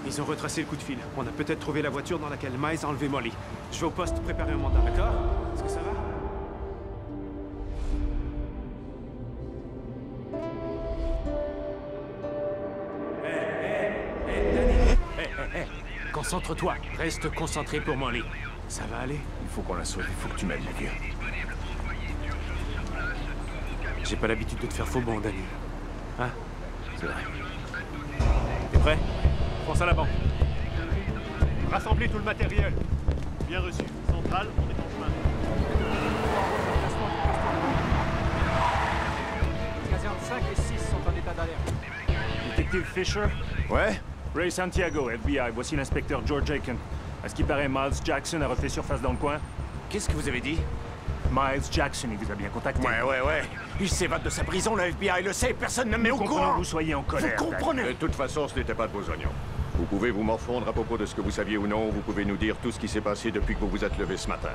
Ils ont retracé le coup de fil. On a peut-être trouvé la voiture dans laquelle Miles a enlevé Molly. Je vais au poste préparer un mandat, d'accord? Est-ce que ça va? Hey. Concentre-toi. Reste concentré pour Molly. Ça va aller? Il faut qu'on la sauve. Il faut que tu m'aides, vieux. J'ai pas l'habitude de te faire faux bon, Danny. Hein? C'est vrai. T'es prêt? Pense à la banque. Rassemblez tout le matériel. Bien reçu. Centrale, on est en chemin. Caserne 5 et 6 sont en état d'alerte. Détective Fisher? Ouais? Ray Santiago, FBI. Voici l'inspecteur George Aiken. À ce qui paraît, Miles Jackson a refait surface dans le coin. Qu'est-ce que vous avez dit? Miles Jackson, il vous a bien contacté. Ouais. Il s'évade de sa prison, le FBI le sait, personne ne met au courant. Vous soyez en colère. Vous comprenez? De toute façon, ce n'était pas de vos oignons. Vous pouvez vous morfondre à propos de ce que vous saviez ou non, vous pouvez nous dire tout ce qui s'est passé depuis que vous vous êtes levé ce matin.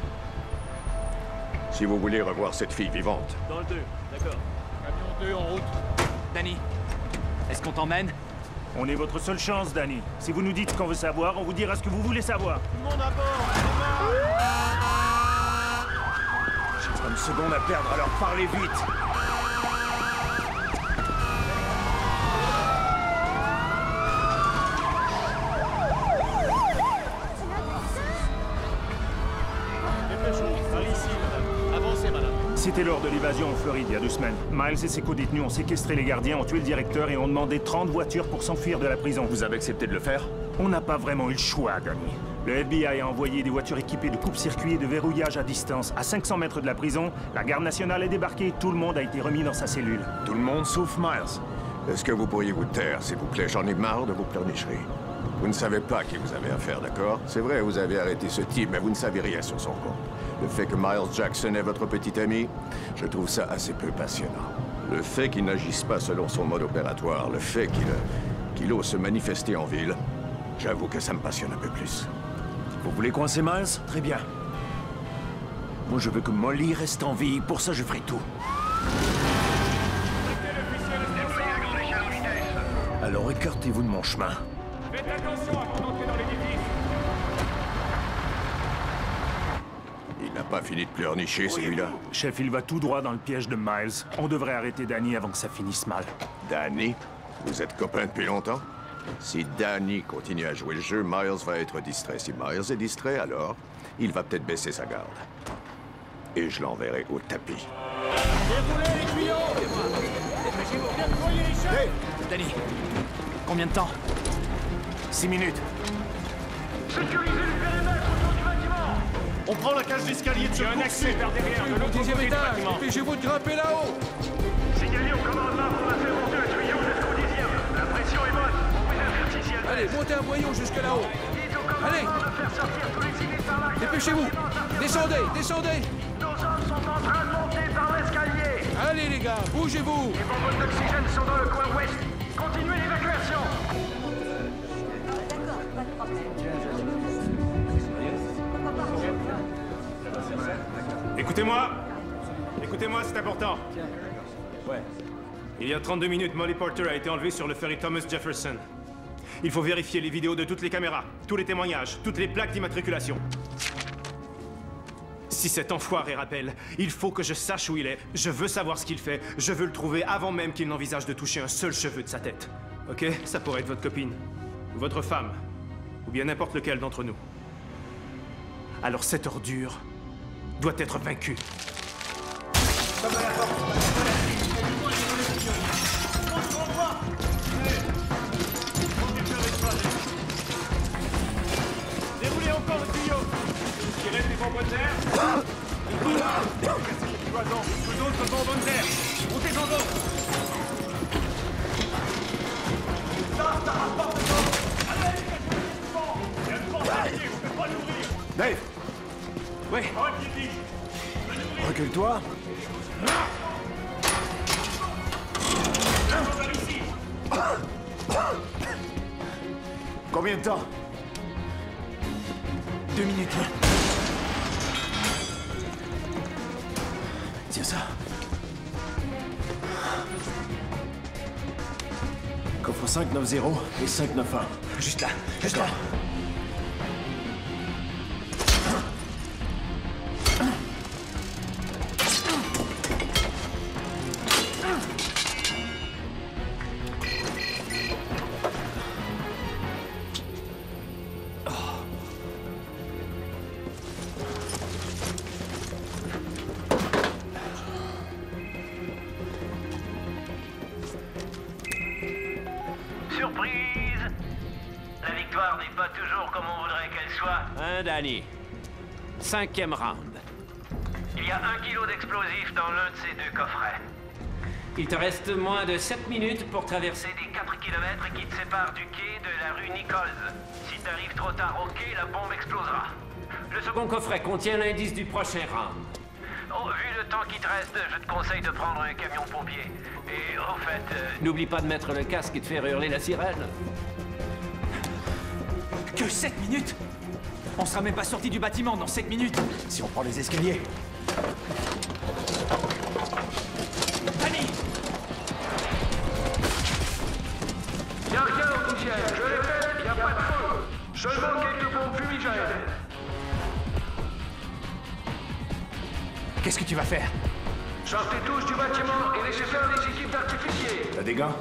Si vous voulez revoir cette fille vivante. Dans le 2, d'accord. Camion 2 en route. Danny, est-ce qu'on t'emmène? On est votre seule chance, Danny. Si vous nous dites ce qu'on veut savoir, on vous dira ce que vous voulez savoir. Tout le monde à bord. J'ai pas une seconde à perdre, alors parlez vite. C'était lors de l'évasion en Floride, il y a 2 semaines. Miles et ses co-détenus ont séquestré les gardiens, ont tué le directeur et ont demandé 30 voitures pour s'enfuir de la prison. Vous avez accepté de le faire? On n'a pas vraiment eu le choix, Danny. Le FBI a envoyé des voitures équipées de coupe-circuit et de verrouillage à distance. À 500 mètres de la prison, la garde nationale est débarquée. Tout le monde a été remis dans sa cellule. Tout le monde sauf Miles. Est-ce que vous pourriez vous taire, s'il vous plaît? J'en ai marre de vos pleurnicheries. Vous ne savez pas à qui vous avez affaire, d'accord? C'est vrai, vous avez arrêté ce type, mais vous ne savez rien sur son compte. Le fait que Miles Jackson est votre petit ami, je trouve ça assez peu passionnant. Le fait qu'il n'agisse pas selon son mode opératoire, le fait qu'il ose se manifester en ville, j'avoue que ça me passionne un peu plus. Vous voulez coincer Miles? Très bien. Moi, je veux que Molly reste en vie. Pour ça, je ferai tout. Alors, écartez-vous de mon chemin. Faites attention avant d'entrer dans l'édifice. Il n'a pas fini de pleurnicher, celui-là. Chef, il va tout droit dans le piège de Miles. On devrait arrêter Danny avant que ça finisse mal. Danny? Vous êtes copains depuis longtemps? Si Danny continue à jouer le jeu, Miles va être distrait. Si Miles est distrait, alors il va peut-être baisser sa garde. Et je l'enverrai au tapis. Déroulez les tuyaux! Dépêchez-vous, bien déployer les chaînes! Danny, combien de temps? 6 minutes. Sécurisez le périmètre autour du bâtiment! On prend la cage d'escalier de ce un accès par derrière, de l'autre côté du bâtiment. Dépêchez-vous de grimper là-haut! Signalez au commandement pour la faire monter un tuyau jusqu'au 10e. La pression est bonne. On vous avertit si elle Allez, baisse. montez un boyau jusque là-haut! Dites au Allez! commandement de faire sortir tous les civils par l'arrière. Dépêchez-vous! Descendez, descendez! Nos hommes sont en train de monter par l'escalier. Allez les gars, bougez-vous! Les bombes d'oxygène sont dans le coin ouest. Continuez l'évacuation. Écoutez-moi. Écoutez-moi, c'est important. Ouais. Il y a 32 minutes, Molly Porter a été enlevée sur le ferry Thomas Jefferson. Il faut vérifier les vidéos de toutes les caméras, tous les témoignages, toutes les plaques d'immatriculation. Si cet enfoiré rappelle, il faut que je sache où il est. Je veux savoir ce qu'il fait. Je veux le trouver avant même qu'il n'envisage de toucher un seul cheveu de sa tête. Ok? Ça pourrait être votre copine, ou votre femme, ou bien n'importe lequel d'entre nous. Alors cette ordure doit être vaincue. Déroulez encore le tuyau. Tirez des bombes de terre. D'autres bombes de terre. Montez en dos. Ça rapporte de l'eau. Allez, il y a une porte à pied, je peux pas l'ouvrir. Dave! Oui. Recule-toi. Combien de temps? 2 minutes. Tiens ça. Coffre 590 et 591. Juste là, juste là. Surprise! La victoire n'est pas toujours comme on voudrait qu'elle soit. Hein, Danny? 5e round. Il y a 1 kilo d'explosifs dans l'un de ces 2 coffrets. Il te reste moins de 7 minutes pour traverser. C'est des 4 kilomètres qui te séparent du quai de la rue Nichols. Si t'arrives trop tard au quai, la bombe explosera. Le second coffret contient l'indice du prochain round. Oh, vu le temps qui te reste, je te conseille de prendre un camion pompier. Et au fait... N'oublie pas de mettre le casque et de faire hurler la sirène. Que 7 minutes? On sera même pas sorti du bâtiment dans 7 minutes. Si on prend les escaliers. Danny! Y'a rien au poussière, je répète, y'a pas de feu. Seulement quelques bombes fumigènes. Qu'est-ce que tu vas faire? Sortez tous du bâtiment et laissez faire les équipes d'artificiers. T'as des gants?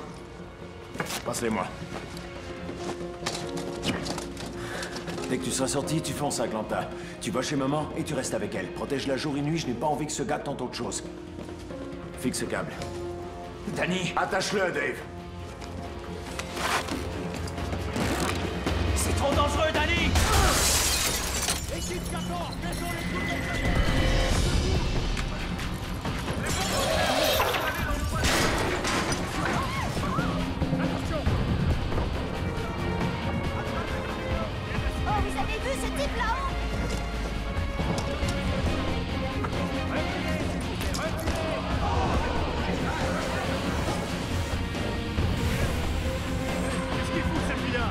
Passe-les-moi. Dès que tu seras sorti, tu fonces à Atlanta. Tu vas chez maman et tu restes avec elle. Protège-la jour et nuit, je n'ai pas envie que ce gars tente autre chose. Fixe ce câble. Danny! Attache-le, Dave. C'est trop dangereux, Danny! Équipe 14, mettons les coups de Oh, vous avez vu ce type là-haut? Qu'est-ce qu'il fout, celui-là?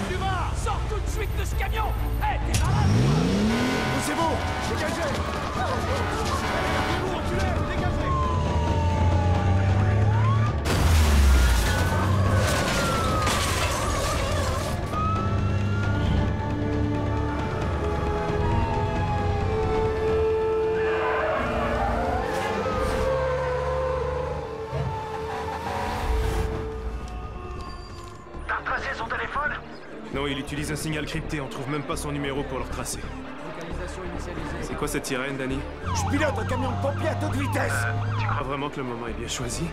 Tu vas! Sors tout de suite de ce camion! Hé, t'es malade! Poussez-vous! Dégagez! Vous reculez! Dégagez! Non, il utilise un signal crypté, on trouve même pas son numéro pour le retracer. C'est quoi cette sirène, Danny? Je pilote un camion de pompiers à toute vitesse! Tu crois vraiment que le moment est bien choisi?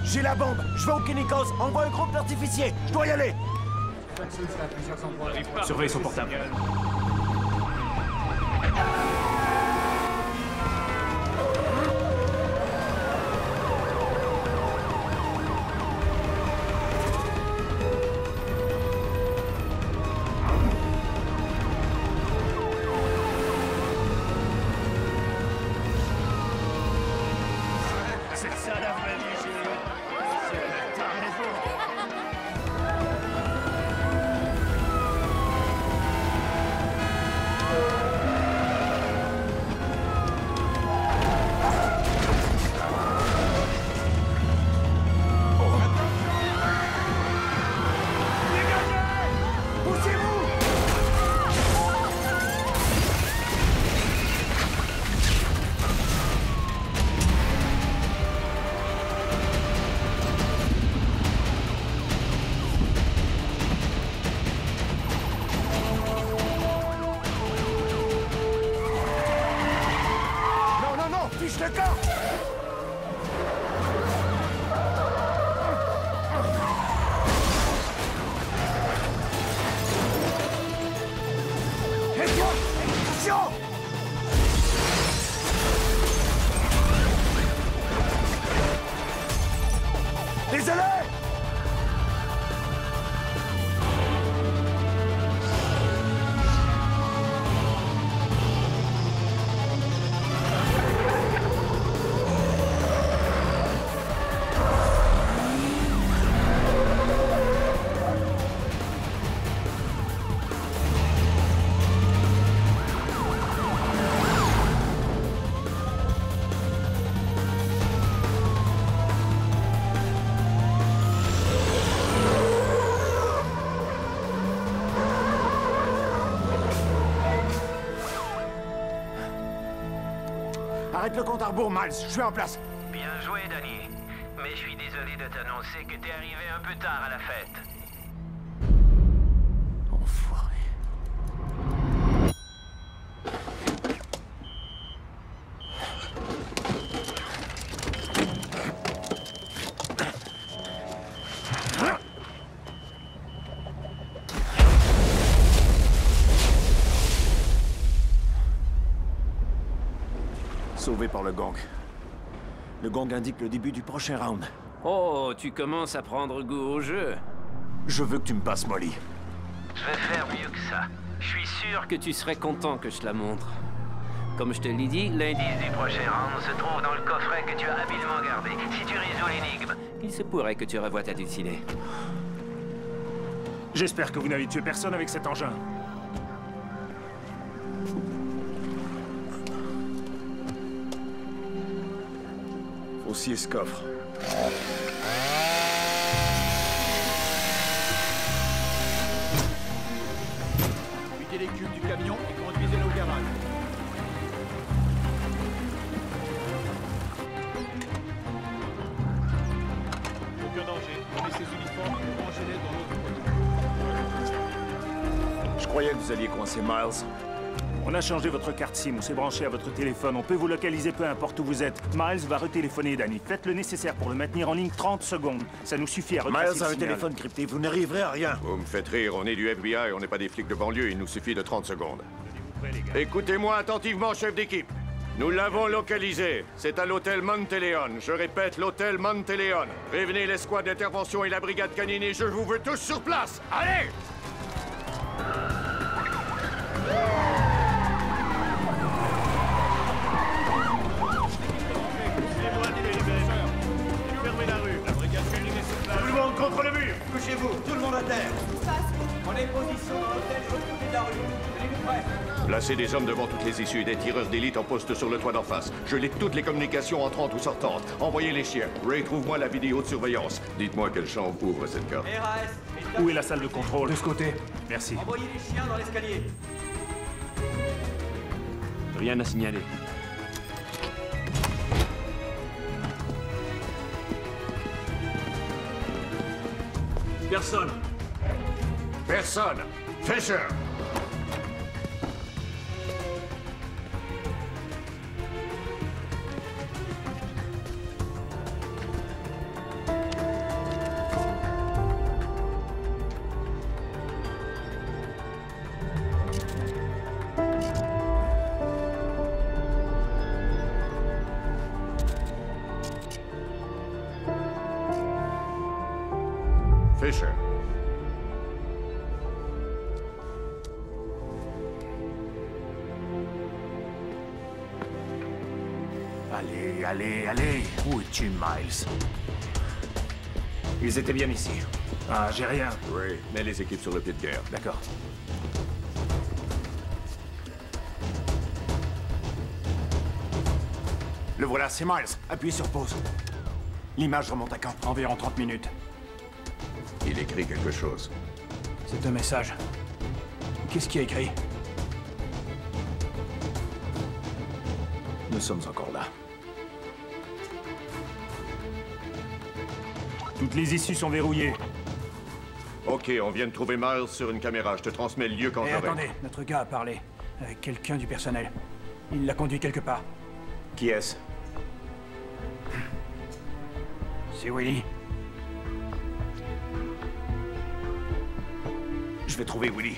J'ai la bombe! Je vais au Kennicos! Envoie un groupe d'artificiers! Je dois y aller! Surveille son portable. C'est ça la vraie vie, Jules. T'as raison. Fiche le camp! Et toi, attention! Désolé! Arrête le compte à rebours, Miles. Je suis en place. Bien joué, Danny. Mais je suis désolé de t'annoncer que t'es arrivé un peu tard à la fête. Sauvé par le gang. Le gang indique le début du prochain round. Oh, tu commences à prendre goût au jeu. Je veux que tu me passes Molly. Je vais faire mieux que ça. Je suis sûr que tu serais content que je te la montre. Comme je te l'ai dit, l'indice du prochain round se trouve dans le coffret que tu as habilement gardé. Si tu résous l'énigme, il se pourrait que tu revoies ta destinée. J'espère que vous n'avez tué personne avec cet engin. Aussi ce coffre. Videz les cubes du camion et conduisez-le au garage. Aucun danger. Prenez ces uniformes et branchez-les dans l'autre côté. Je croyais que vous alliez coincer Miles. On a changé votre carte SIM, on s'est branché à votre téléphone. On peut vous localiser peu importe où vous êtes. Miles va retéléphoner Danny. Faites le nécessaire pour le maintenir en ligne 30 secondes. Ça nous suffit à retracer Miles a un téléphone crypté, vous n'arriverez à rien. Vous me faites rire, on est du FBI, on n'est pas des flics de banlieue, il nous suffit de 30 secondes. Écoutez-moi attentivement, chef d'équipe. Nous l'avons localisé. C'est à l'hôtel Monteleone. Je répète, l'hôtel Monteleone. Prévenez l'escouade d'intervention et la brigade canine et je vous veux tous sur place. Allez! Placez des hommes devant toutes les issues et des tireurs d'élite en poste sur le toit d'en face. Gelez toutes les communications entrantes ou sortantes. Envoyez les chiens. Ray, trouve-moi la vidéo de surveillance. Dites-moi quelle chambre ouvre cette carte. RAS. Où est la salle de contrôle? De ce côté. Merci. Envoyez les chiens dans l'escalier. Rien à signaler. Personne. Personne. Fisher. Fisher. Allez, allez, allez. Où es-tu, Miles? Ils étaient bien ici. Ah, j'ai rien. Ray, mets les équipes sur le pied de guerre. D'accord. Le voilà, c'est Miles. Appuyez sur pause. L'image remonte à quand? Environ 30 minutes. Il écrit quelque chose. C'est un message. Qu'est-ce qu'il a écrit? Nous sommes encore là. Toutes les issues sont verrouillées. Ok, on vient de trouver Miles sur une caméra. Je te transmets le lieu quand j'aurai. Attendez, notre gars a parlé avec quelqu'un du personnel. Il l'a conduit quelque part. Qui est-ce? C'est Willy. Je vais trouver Willy.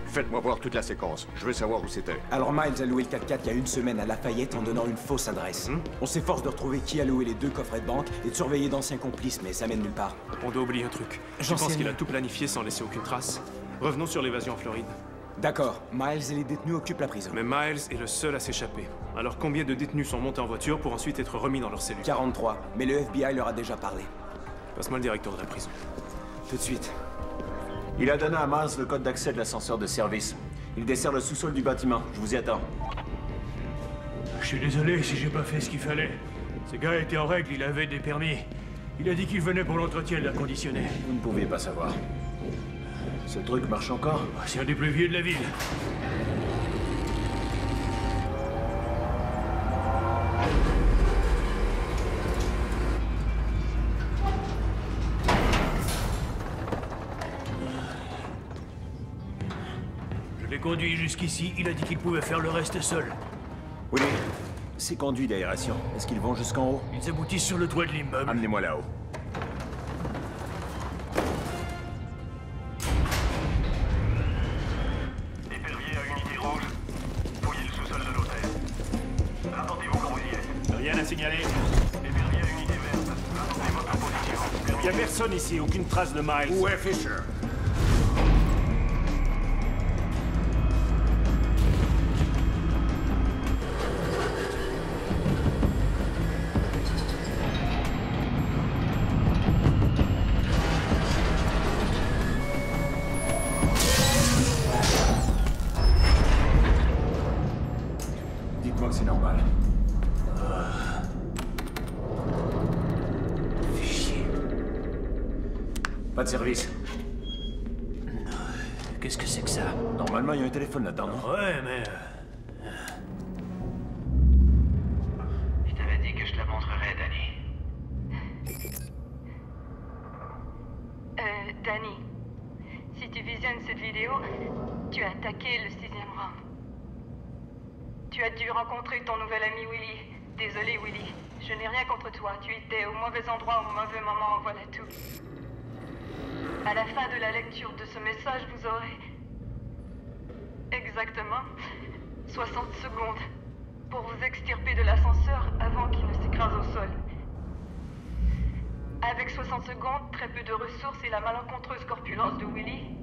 Faites-moi voir toute la séquence. Je veux savoir où c'était. Alors Miles a loué le 4x4 il y a une semaine à Lafayette en donnant une fausse adresse. On s'efforce de retrouver qui a loué les 2 coffrets de banque et de surveiller d'anciens complices, mais ça mène nulle part. On doit oublier un truc. Je pense qu'il a tout planifié sans laisser aucune trace. Revenons sur l'évasion en Floride. D'accord. Miles et les détenus occupent la prison. Mais Miles est le seul à s'échapper. Alors combien de détenus sont montés en voiture pour ensuite être remis dans leur cellule? 43. Mais le FBI leur a déjà parlé. Passe-moi le directeur de la prison. Tout de suite. Il a donné à Miles le code d'accès de l'ascenseur de service. Il dessert le sous-sol du bâtiment. Je vous y attends. Je suis désolé si j'ai pas fait ce qu'il fallait. Ce gars était en règle, il avait des permis. Il a dit qu'il venait pour l'entretien de l'air conditionné. Vous ne pouviez pas savoir. Ce truc marche encore? C'est un des plus vieux de la ville. Je l'ai conduit jusqu'ici, il a dit qu'il pouvait faire le reste seul. Oui, ces conduits d'aération, est-ce qu'ils vont jusqu'en haut? Ils aboutissent sur le toit de l'immeuble. Amenez-moi là-haut. Épervier à unité rouge. Fouillez le sous-sol de l'hôtel. Rapportez-vous quand vous y êtes. Rien à signaler. Épervier à unité verte. Attendez votre position. Il n'y a personne ici, aucune trace de Miles. Où est Fisher? Dites-moi que c'est normal. Fichier. Pas de service. Qu'est-ce que c'est que ça? Normalement, il y a un téléphone là-dedans, non? Ouais, mais... Je t'avais dit que je te la montrerais, Danny. Danny, si tu visionnes cette vidéo, tu as attaqué le 6e round. Tu as dû rencontrer ton nouvel ami Willy. Désolé, Willy. Je n'ai rien contre toi. Tu étais au mauvais endroit au mauvais moment, voilà tout. À la fin de la lecture de ce message, vous aurez... exactement 60 secondes pour vous extirper de l'ascenseur avant qu'il ne s'écrase au sol. Avec 60 secondes, très peu de ressources et la malencontreuse corpulence de Willy,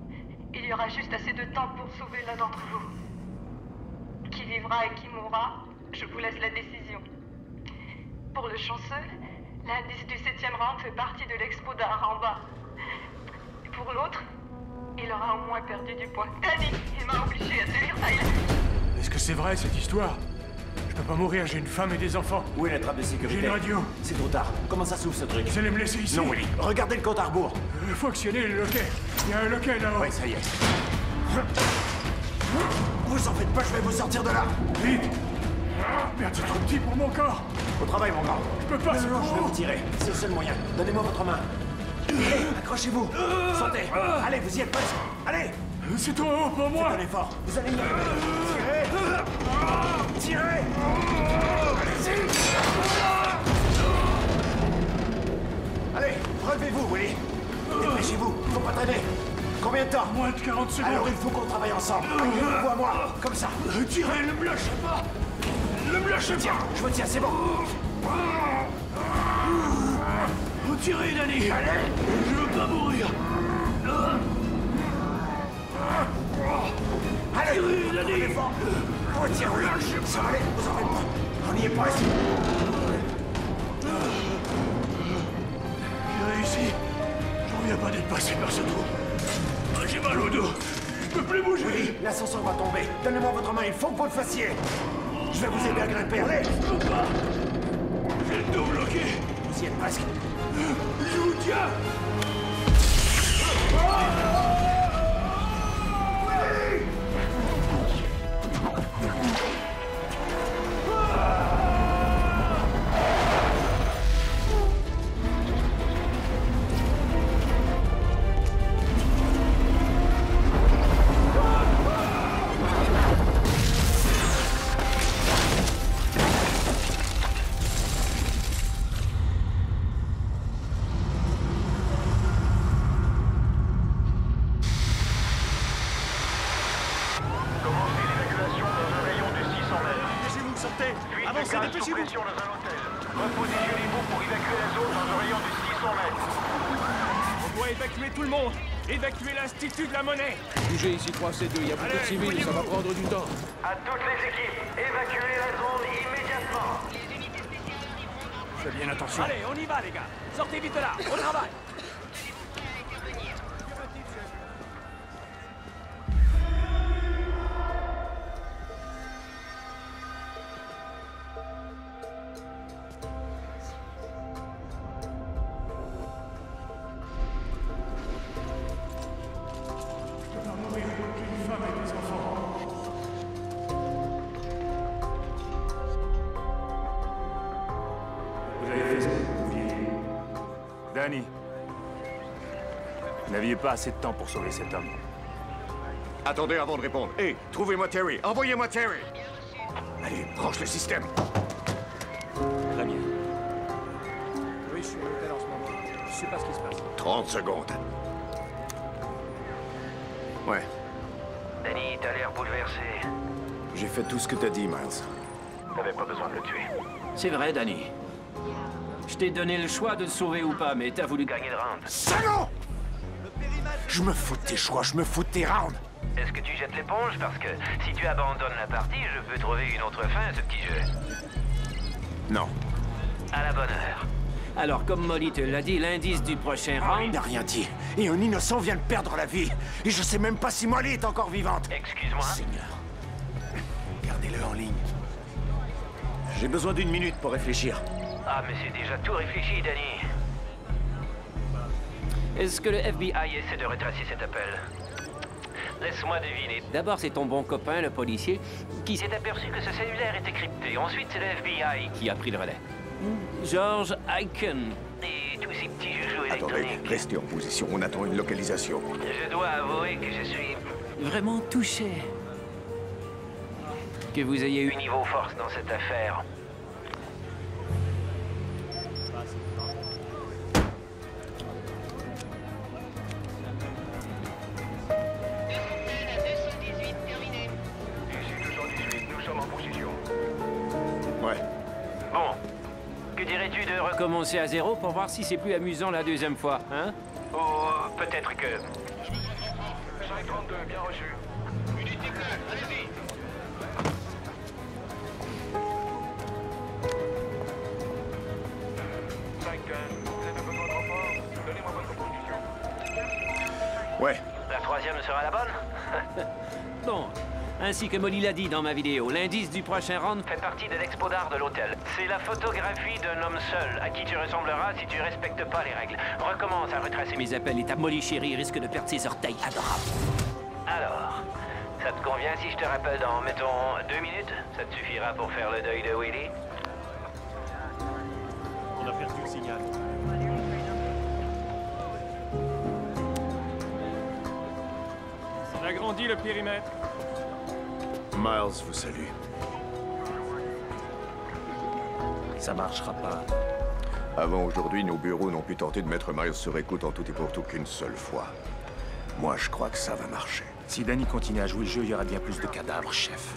il y aura juste assez de temps pour sauver l'un d'entre vous. Qui vivra et qui mourra, je vous laisse la décision. Pour le chanceux, l'indice du 7e round fait partie de l'expo d'art en bas. Et pour l'autre, il aura au moins perdu du poids. Danny, il m'a obligé à te lire ça. c'est vrai, cette histoire. Je peux pas mourir, j'ai une femme et des enfants. Où est la trappe de sécurité? J'ai une radio. C'est trop tard. Comment ça s'ouvre, ce truc? Vous allez me laisser ici? Non, Willy. Regardez le compte à rebours. Il faut actionner le loquet. Il y a un loquet là-haut. Ouais, ça y est. Vous en faites pas, je vais vous sortir de là. Vite. Merde, c'est trop petit pour mon corps. Au travail, mon grand. Je peux pas, c'est Non, je vais trop vous tirer. C'est le seul moyen. Donnez-moi votre main. Allez, accrochez-vous. Sautez. Allez, vous y êtes presque. Allez. C'est trop haut pour moi. Faites un effort. Vous allez y arriver. Tirez. Tirez. Allez-y. Allez, relevez-vous, Willy. Dépêchez-vous. Faut pas traîner. Combien de temps? Moins de 40 secondes. Alors il faut qu'on travaille ensemble. Vous à moi, comme ça. Tirez, ne me lâchez pas. Ne me lâchez Tiens, pas. je me tiens, c'est bon. Tirez, Danny. Allez. Je veux pas mourir. Allez, tirez, Danny. Retirez. Ça va aller, vous en faites pas. On y est presque. J'ai réussi. J'en reviens pas d'être passé par ce trou. J'ai mal au dos. Je peux plus bouger. Oui, l'ascenseur va tomber. Donnez-moi votre main, il faut que vous le fassiez. Je vais vous aider à grimper, allez. Je peux pas. J'ai le dos bloqué. Vous y êtes presque. Je vous tiens. Évacuez l'Institut de la Monnaie. Bougez ici 3C2, il y a beaucoup de civils, ça va prendre du temps. À toutes les équipes, évacuez la zone immédiatement. Fais bien attention. Allez, on y va les gars. Sortez vite de là, au travail. Danny, vous n'aviez pas assez de temps pour sauver cet homme. Attendez avant de répondre. Hé, trouvez-moi Terry. Envoyez-moi Terry. Allez, branche le système. Très bien. Oui, je suis à l'hôtel en ce moment. Je sais pas ce qui se passe. 30 secondes. Ouais. Danny, t'as l'air bouleversé. J'ai fait tout ce que t'as dit, Miles. T'avais pas besoin de le tuer. C'est vrai, Danny. Je t'ai donné le choix de le sauver ou pas, mais t'as voulu gagner le round. Salaud! Je me fous de tes choix, je me fous de tes rounds. Est-ce que tu jettes l'éponge? Parce que si tu abandonnes la partie, je peux trouver une autre fin à ce petit jeu. Non. À la bonne heure. Alors, comme Molly te l'a dit, l'indice du prochain round... Il n'a rien dit. Et un innocent vient de perdre la vie. Et je sais même pas si Molly est encore vivante. Excuse-moi. Seigneur. Gardez-le en ligne. J'ai besoin d'une minute pour réfléchir. Ah, mais c'est déjà tout réfléchi, Danny. Est-ce que le FBI essaie de retracer cet appel? Laisse-moi deviner. D'abord, c'est ton bon copain, le policier, qui s'est aperçu que ce cellulaire était crypté. Ensuite, c'est le FBI qui a pris le relais. George Aiken. Et tous ces petits joujoux électroniques. Attendez, restez en position, on attend une localisation. Je dois avouer que je suis... vraiment touché que vous ayez eu niveau force dans cette affaire. Recommencer à zéro pour voir si c'est plus amusant la deuxième fois, hein? Oh, peut-être que... 532, bien reçu. Unité claire, allez-y. Vous avez besoin de renfort? Donnez-moi votre position. Ouais. La troisième sera la bonne? Bon, Ainsi que Molly l'a dit dans ma vidéo, l'indice du prochain round fait partie de l'expo d'art de l'hôtel. C'est la photographie d'un homme seul, à qui tu ressembleras si tu respectes pas les règles. Recommence à retracer mes appels et ta Molly chérie risque de perdre ses orteils adorables. Alors, ça te convient si je te rappelle dans, mettons, 2 minutes? Ça te suffira pour faire le deuil de Willy? On a perdu le signal. On agrandit le périmètre. Miles vous salue. Ça marchera pas. Avant aujourd'hui, nos bureaux n'ont pu tenter de mettre Miles sur écoute en tout et pour tout qu'une seule fois. Moi, je crois que ça va marcher. Si Danny continue à jouer le jeu, il y aura bien plus de cadavres, chef.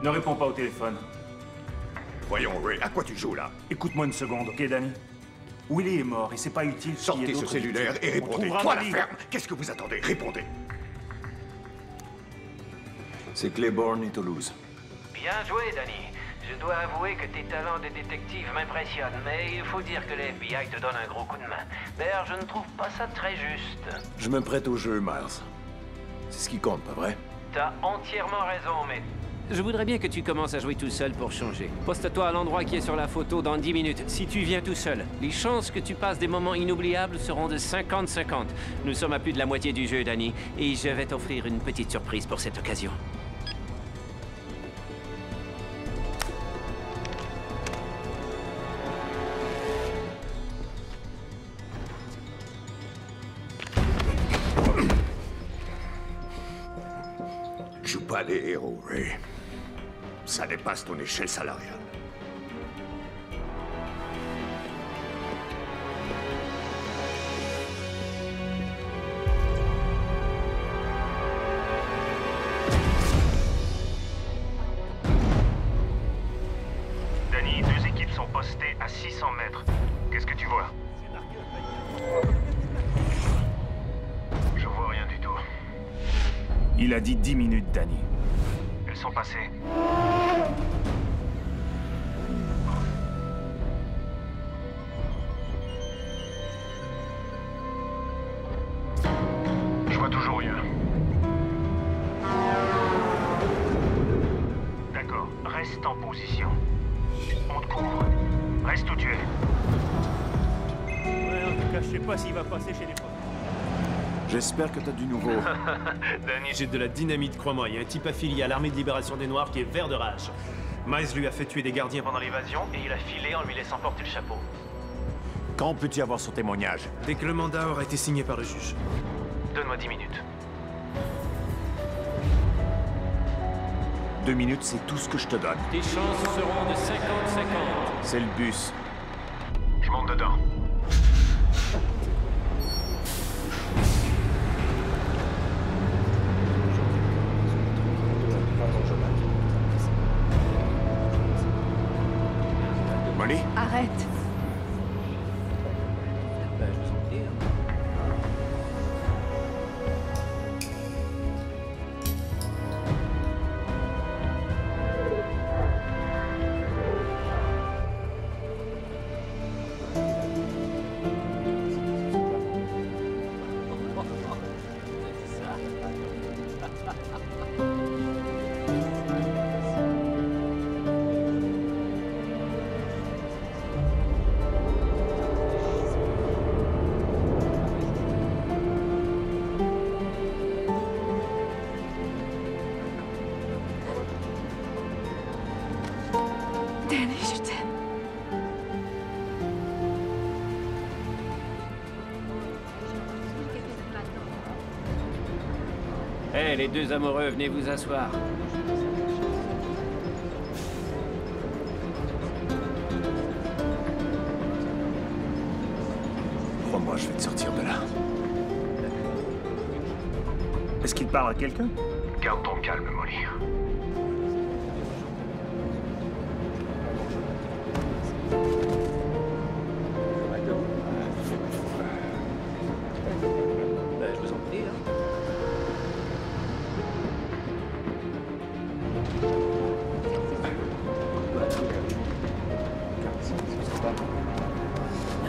Ne réponds pas au téléphone. Voyons, Ray, à quoi tu joues là? Écoute-moi une seconde, ok, Danny? Willy est mort et c'est pas utile. Sortez ce cellulaire et répondez. Toi, la ferme! Qu'est-ce que vous attendez? Répondez! C'est Claiborne et Toulouse. Bien joué, Danny. Je dois avouer que tes talents de détective m'impressionnent, mais il faut dire que le FBI te donne un gros coup de main. D'ailleurs, je ne trouve pas ça très juste. Je me prête au jeu, Miles. C'est ce qui compte, pas vrai? T'as entièrement raison, mais... Je voudrais bien que tu commences à jouer tout seul pour changer. Poste-toi à l'endroit qui est sur la photo dans 10 minutes. Si tu viens tout seul, les chances que tu passes des moments inoubliables seront de 50-50. Nous sommes à plus de la moitié du jeu, Danny, et je vais t'offrir une petite surprise pour cette occasion. Joue pas les héros, Ray. Ça dépasse ton échelle salariale. Danny, 2 équipes sont postées à 600 mètres. Qu'est-ce que tu vois? Je vois rien du tout. Il a dit 10 minutes, Danny. Elles sont passées. Je vois toujours rien. D'accord, reste en position. On te couvre. Reste où tu es. Ouais, en tout cas, je sais pas s'il va passer chez les potes. J'espère que t'as du nouveau. Danny, j'ai de la dynamite, crois-moi. Il y a un type affilié à l'armée de libération des Noirs qui est vert de rage. Miles lui a fait tuer des gardiens pendant l'évasion et il a filé en lui laissant porter le chapeau. Quand peux-tu avoir son témoignage? Dès que le mandat aura été signé par le juge. Donne-moi 10 minutes. 2 minutes, c'est tout ce que je te donne. Tes chances seront de 50-50. C'est le bus. Je monte dedans. Molly? Arrête. Danny, je t'aime. Hé, les deux amoureux, venez vous asseoir. Crois-moi, je vais te sortir de là. Est-ce qu'il parle à quelqu'un? Garde ton calme, Molly. Je vous en prie, hein.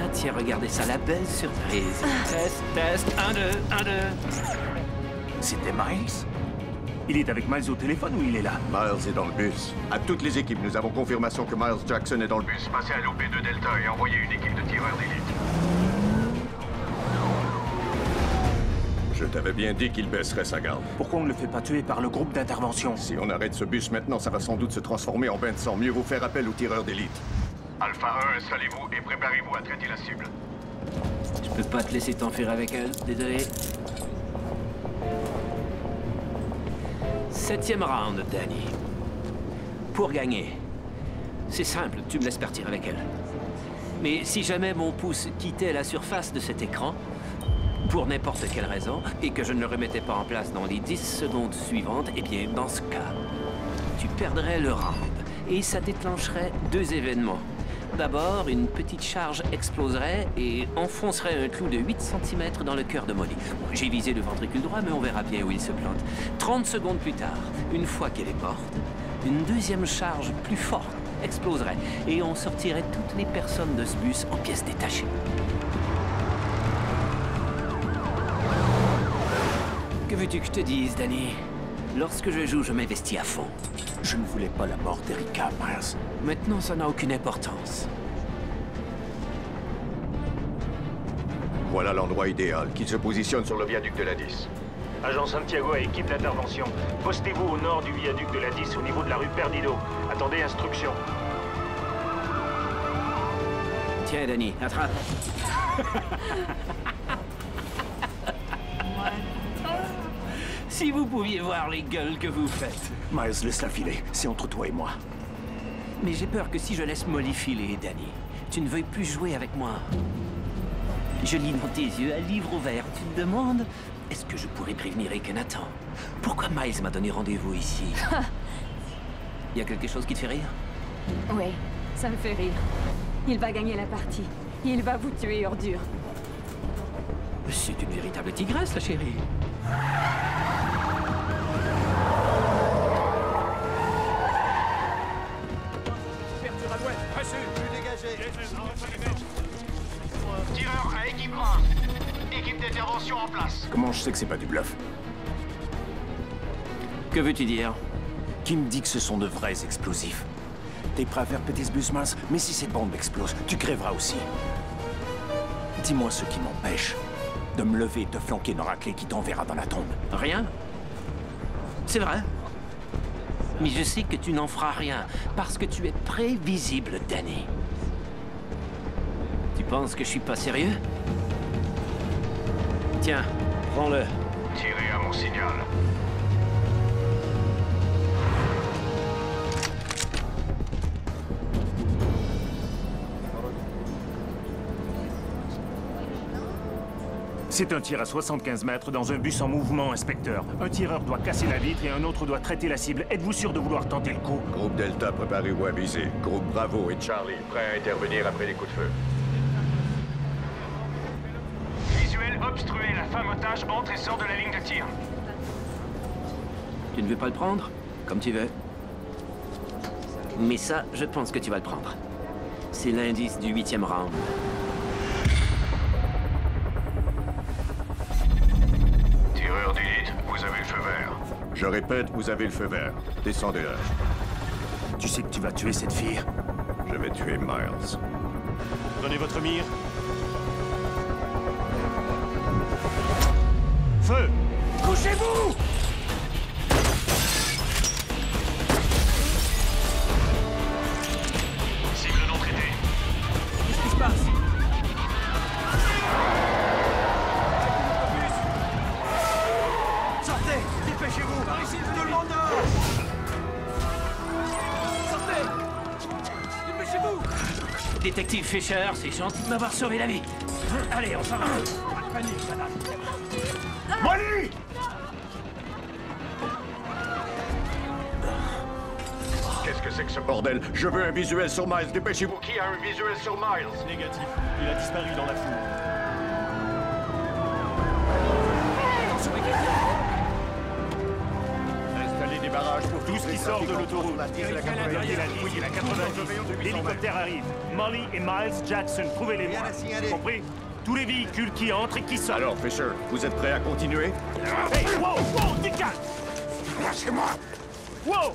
Ah tiens, regardez ça, la belle surprise. Test, 1, 2, 1, 2. C'était Miles? Il est avec Miles au téléphone ou il est là? Miles est dans le bus. À toutes les équipes, nous avons confirmation que Miles Jackson est dans le bus. Passez à l'OP2 Delta et envoyez une équipe de tireurs d'élite. Je t'avais bien dit qu'il baisserait sa garde. Pourquoi on ne le fait pas tuer par le groupe d'intervention? Si on arrête ce bus maintenant, ça va sans doute se transformer en bain de sang. Mieux vaut faire appel aux tireurs d'élite. Alpha 1, installez-vous et préparez-vous à traiter la cible. Je peux pas te laisser t'enfuir avec elle, désolé. 7e round, Danny. Pour gagner, c'est simple, tu me laisses partir avec elle. Mais si jamais mon pouce quittait la surface de cet écran, pour n'importe quelle raison, et que je ne le remettais pas en place dans les 10 secondes suivantes, eh bien, dans ce cas, tu perdrais le round. Et ça déclencherait 2 événements. D'abord, une petite charge exploserait et enfoncerait un clou de 8 cm dans le cœur de Molly. J'ai visé le ventricule droit, mais on verra bien où il se plante. 30 secondes plus tard, une fois qu'elle est morte, une deuxième charge plus forte exploserait et on sortirait toutes les personnes de ce bus en pièces détachées. Que veux-tu que je te dise, Danny? Lorsque je joue, je m'investis à fond. Je ne voulais pas la mort d'Erika, Miles. Maintenant, ça n'a aucune importance. Voilà l'endroit idéal, qu'il se positionne sur le viaduc de la 10. Agent Santiago et équipe d'intervention. Postez-vous au nord du viaduc de la 10, au niveau de la rue Perdido. Attendez instruction. Tiens, Danny, attrape. Si vous pouviez voir les gueules que vous faites. Miles, laisse-la filer. C'est entre toi et moi. Mais j'ai peur que si je laisse Molly filer, Danny, tu ne veuilles plus jouer avec moi. Je lis dans tes yeux à livre ouvert. Tu te demandes, est-ce que je pourrais prévenir Akhenaton? Pourquoi Miles m'a donné rendez-vous ici? Y a quelque chose qui te fait rire? Oui, ça me fait rire. Il va gagner la partie. Il va vous tuer, ordure. C'est une véritable tigresse, la chérie. Tireur à équipe 1. Équipe d'intervention en place. Comment je sais que c'est pas du bluff? Que veux-tu dire? Qui me dit que ce sont de vrais explosifs? T'es prêt à faire péter ce bus, Miles? Mais si cette bombe explose, tu crèveras aussi. Dis-moi ce qui m'empêche de me lever et te flanquer une raclée qui t'enverra dans la tombe. Rien. C'est vrai. Mais je sais que tu n'en feras rien, parce que tu es prévisible, Danny. Tu penses que je suis pas sérieux? Tiens, prends-le. Tirez à mon signal. C'est un tir à 75 mètres dans un bus en mouvement, inspecteur. Un tireur doit casser la vitre et un autre doit traiter la cible. Êtes-vous sûr de vouloir tenter le coup? Groupe Delta, préparez-vous à viser. Groupe Bravo et Charlie, prêts à intervenir après les coups de feu. Visuel obstrué, la femme otage entre et sort de la ligne de tir. Tu ne veux pas le prendre? Comme tu veux. Mais ça, je pense que tu vas le prendre. C'est l'indice du 8e round. Tireur d'élite, vous avez le feu vert. Je répète, vous avez le feu vert. Descendez-la. Tu sais que tu vas tuer cette fille? Je vais tuer Miles. Prenez votre mire. Feu! Couchez-vous! Cible non traitée. Qu'est-ce qui se passe? Sortez! Dépêchez-vous! Par ici, tout le monde dehors! Sortez! Dépêchez-vous! Détective Fisher, c'est gentil de m'avoir sauvé la vie. Allez, on s'en va. Pas de panique, madame. Molly! Qu'est-ce que c'est que ce bordel? Je veux un visuel sur Miles, dépêchez-vous. Qui a un visuel sur Miles? Négatif. Il a disparu dans la foule. Installez des barrages pour tout ce qui sort de l'autoroute. Vérifiez la ligne, la 90. L'hélicoptère arrive. Molly et Miles Jackson, trouvez-les-moi. Compris? Tous les véhicules qui entrent et qui sortent. Alors, Fisher, vous êtes prêt à continuer? Hey, wow, du calme! Lâchez-moi! Wow!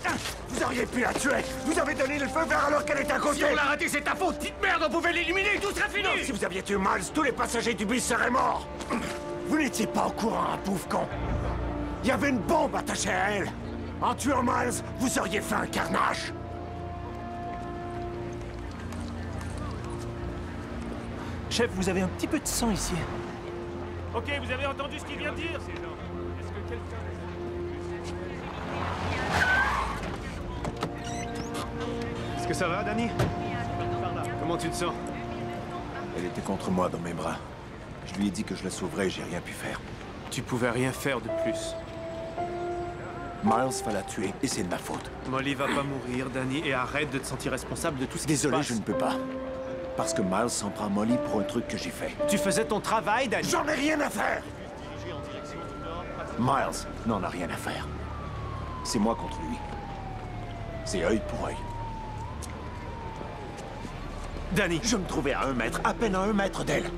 Vous auriez pu la tuer! Vous avez donné le feu vert alors qu'elle était à côté! Si on l'a raté, c'est ta faute! Petite merde, on pouvait l'éliminer, tout serait fini! Non, si vous aviez tué Miles, tous les passagers du bus seraient morts! Vous n'étiez pas au courant, un pauvre con! Il y avait une bombe attachée à elle! En tuant Miles, vous auriez fait un carnage! Chef, vous avez un petit peu de sang ici. Ok, vous avez entendu ce qu'il vient de dire? Est-ce que quelqu'un... Est-ce que ça va, Danny? Comment tu te sens? Elle était contre moi dans mes bras. Je lui ai dit que je la sauverais et j'ai rien pu faire. Tu pouvais rien faire de plus. Miles va la tuer et c'est de ma faute. Molly va pas mourir, Danny, et arrête de te sentir responsable de tout ce qui se passe. Désolé, je ne peux pas. Parce que Miles s'en prend Molly pour un truc que j'ai fait. Tu faisais ton travail, Danny. J'en ai rien à faire! Miles n'en a rien à faire. C'est moi contre lui. C'est œil pour œil. Danny! Je me trouvais à 1 mètre, à peine à 1 mètre d'elle.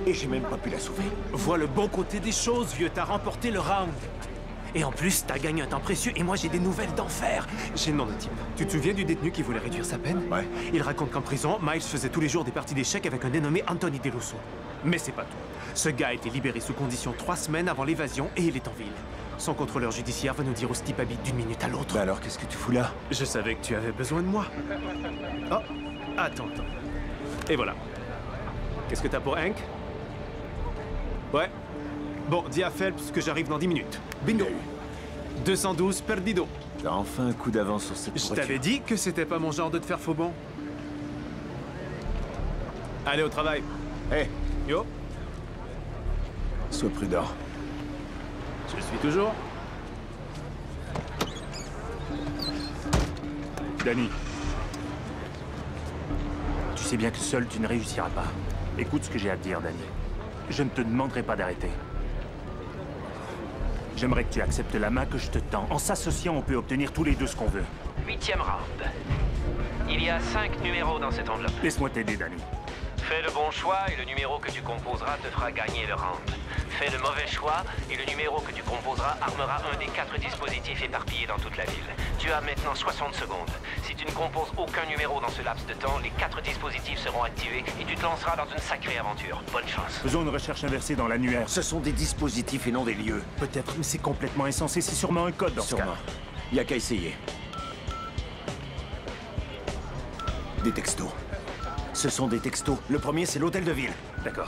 Et j'ai même pas pu la sauver. Vois le bon côté des choses, vieux. T'as remporté le round. Et en plus, t'as gagné un temps précieux et moi j'ai des nouvelles d'enfer. J'ai le nom de type. Tu te souviens du détenu qui voulait réduire sa peine? Ouais. Il raconte qu'en prison, Miles faisait tous les jours des parties d'échecs avec un dénommé Anthony DeLusso. Mais c'est pas tout. Ce gars a été libéré sous condition 3 semaines avant l'évasion et il est en ville. Son contrôleur judiciaire va nous dire où ce type habite d'une minute à l'autre. Bah alors, qu'est-ce que tu fous là? Je savais que tu avais besoin de moi. Oh, attends. Et voilà. Qu'est-ce que t'as pour Hank? Ouais. Bon, dis à Phelps que j'arrive dans 10 minutes. Bingo. 212 perdido. T'as enfin un coup d'avance sur cette voiture. Je t'avais dit que c'était pas mon genre de te faire faux bon. Allez au travail. Hé. Yo. Sois prudent. Je suis toujours. Danny. Tu sais bien que seul tu ne réussiras pas. Écoute ce que j'ai à te dire, Danny. Je ne te demanderai pas d'arrêter. J'aimerais que tu acceptes la main que je te tends. En s'associant, on peut obtenir tous les deux ce qu'on veut. 8e round. Il y a 5 numéros dans cette enveloppe. Laisse-moi t'aider, Danny. Fais le bon choix et le numéro que tu composeras te fera gagner le round. Fais le mauvais choix et le numéro que tu composeras armera un des 4 dispositifs éparpillés dans toute la ville. Tu as maintenant 60 secondes. Si tu ne composes aucun numéro dans ce laps de temps, les 4 dispositifs seront activés et tu te lanceras dans une sacrée aventure. Bonne chance. Faisons une recherche inversée dans l'annuaire. Ce sont des dispositifs et non des lieux. Peut-être, mais c'est complètement insensé. C'est sûrement un code dans ce cas. Il n'y a qu'à essayer. Des textos. Ce sont des textos. Le premier, c'est l'hôtel de ville. D'accord.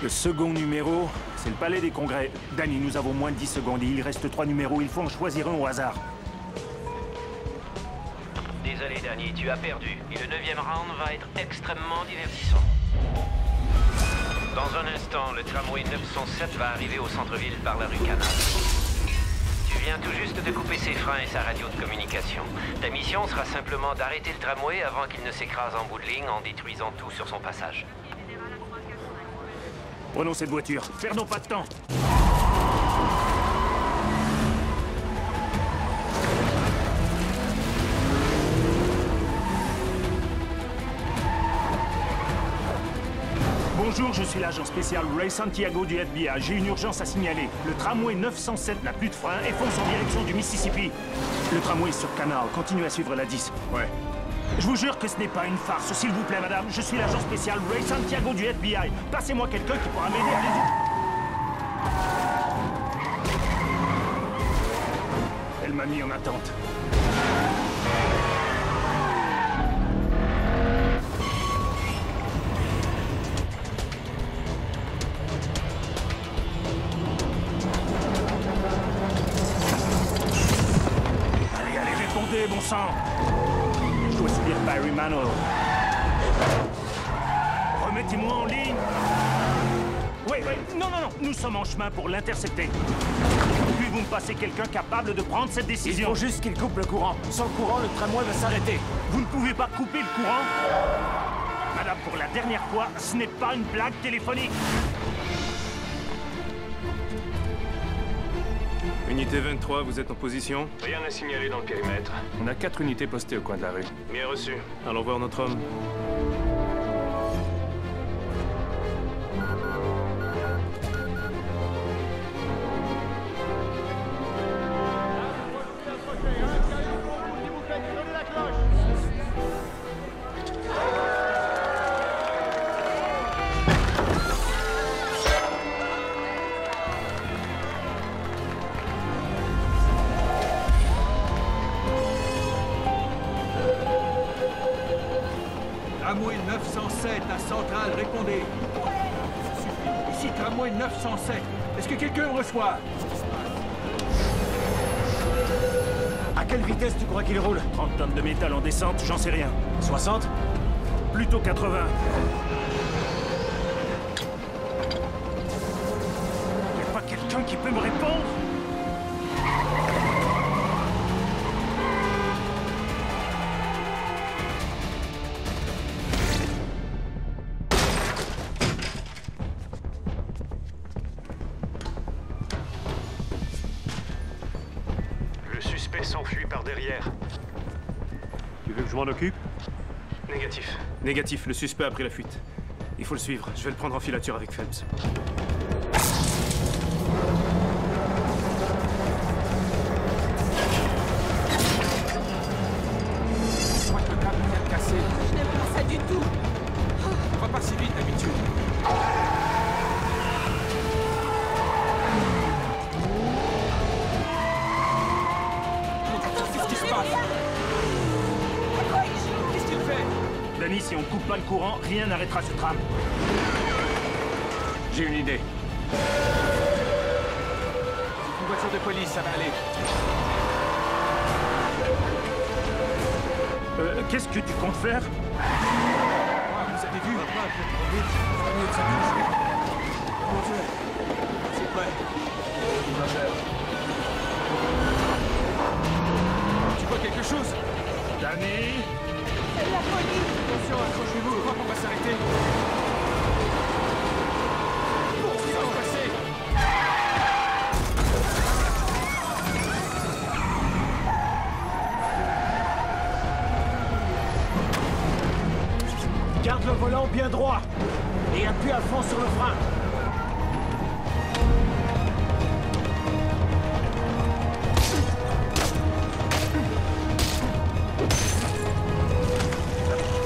Le second numéro, c'est le palais des congrès. Danny, nous avons moins de 10 secondes et il reste 3 numéros. Il faut en choisir un au hasard. Désolé, Danny, tu as perdu. Et le 9e round va être extrêmement divertissant. Dans un instant, le tramway 907 va arriver au centre-ville par la rue Canal. Tu viens tout juste de couper ses freins et sa radio de communication. Ta mission sera simplement d'arrêter le tramway avant qu'il ne s'écrase en bout de ligne en détruisant tout sur son passage. Prenons cette voiture. Perdons pas de temps. Bonjour, je suis l'agent spécial Ray Santiago du FBI. J'ai une urgence à signaler. Le tramway 907 n'a plus de frein et fonce en direction du Mississippi. Le tramway est sur Canal. Continuez à suivre la 10. Ouais. Je vous jure que ce n'est pas une farce. S'il vous plaît, madame, je suis l'agent spécial Ray Santiago du FBI. Passez-moi quelqu'un qui pourra m'aider à les... Elle m'a mis en attente. Allez, répondez, bon sang. Je dois subir Barry Manor. Remettez ligne. Oui, non, nous sommes en chemin pour l'intercepter. Puis vous me passez quelqu'un capable de prendre cette décision. Il faut juste qu'il coupe le courant. Sans le courant, le tramway va s'arrêter. Vous ne pouvez pas couper le courant? Madame, pour la dernière fois, ce n'est pas une blague téléphonique. Unité 23, vous êtes en position? Rien à signaler dans le périmètre. On a 4 unités postées au coin de la rue. Bien reçu. Allons voir notre homme. Tramway 907 à Centrale, répondez. Ici, tramway 907. Est-ce que quelqu'un me reçoit? À quelle vitesse tu crois qu'il roule? 30 tonnes de métal en descente, j'en sais rien. 60? Plutôt 80. Y a pas quelqu'un qui peut me répondre? Le suspect s'enfuit par derrière. Tu veux que je m'en occupe? Négatif. Négatif, le suspect a pris la fuite. Il faut le suivre. Je vais le prendre en filature avec Phelps. Je crois que le câble vient de casser. Je n'aime pas ça du tout. On va pas si vite d'habitude. Qu'est-ce qui se passe? Qu'est-ce qu'il fait? Danny, si on coupe pas le courant, rien n'arrêtera ce tram. J'ai une idée. Une voiture de police, ça va aller. Qu'est-ce que tu comptes faire? Vous avez vu? Mon Dieu. C'est prêt. Tu vois quelque chose? Danny? C'est la police. Attention, accrochez-vous, je crois qu'on va s'arrêter. Qu'est-ce qui va se passer? Garde le volant bien droit. Et appuie à fond sur le frein.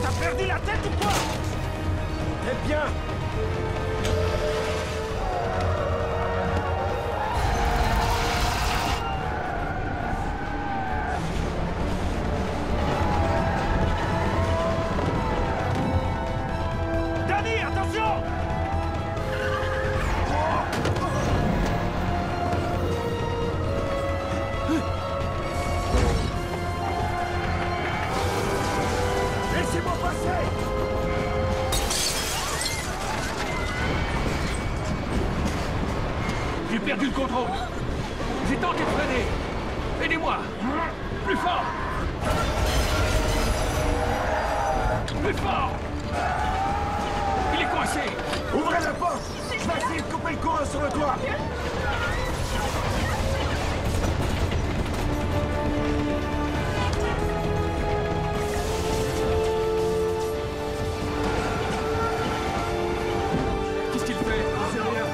T'as perdu la tête ou quoi? Eh bien. Danny, attention! Laissez-moi passer. J'ai perdu le contrôle. J'ai tenté de freiner. Aidez-moi. Plus fort. Plus fort. Il est coincé. Ouvrez la porte. Je vais essayer de couper le courant sur le toit. Qu'est-ce qu'il fait? Je sais rien.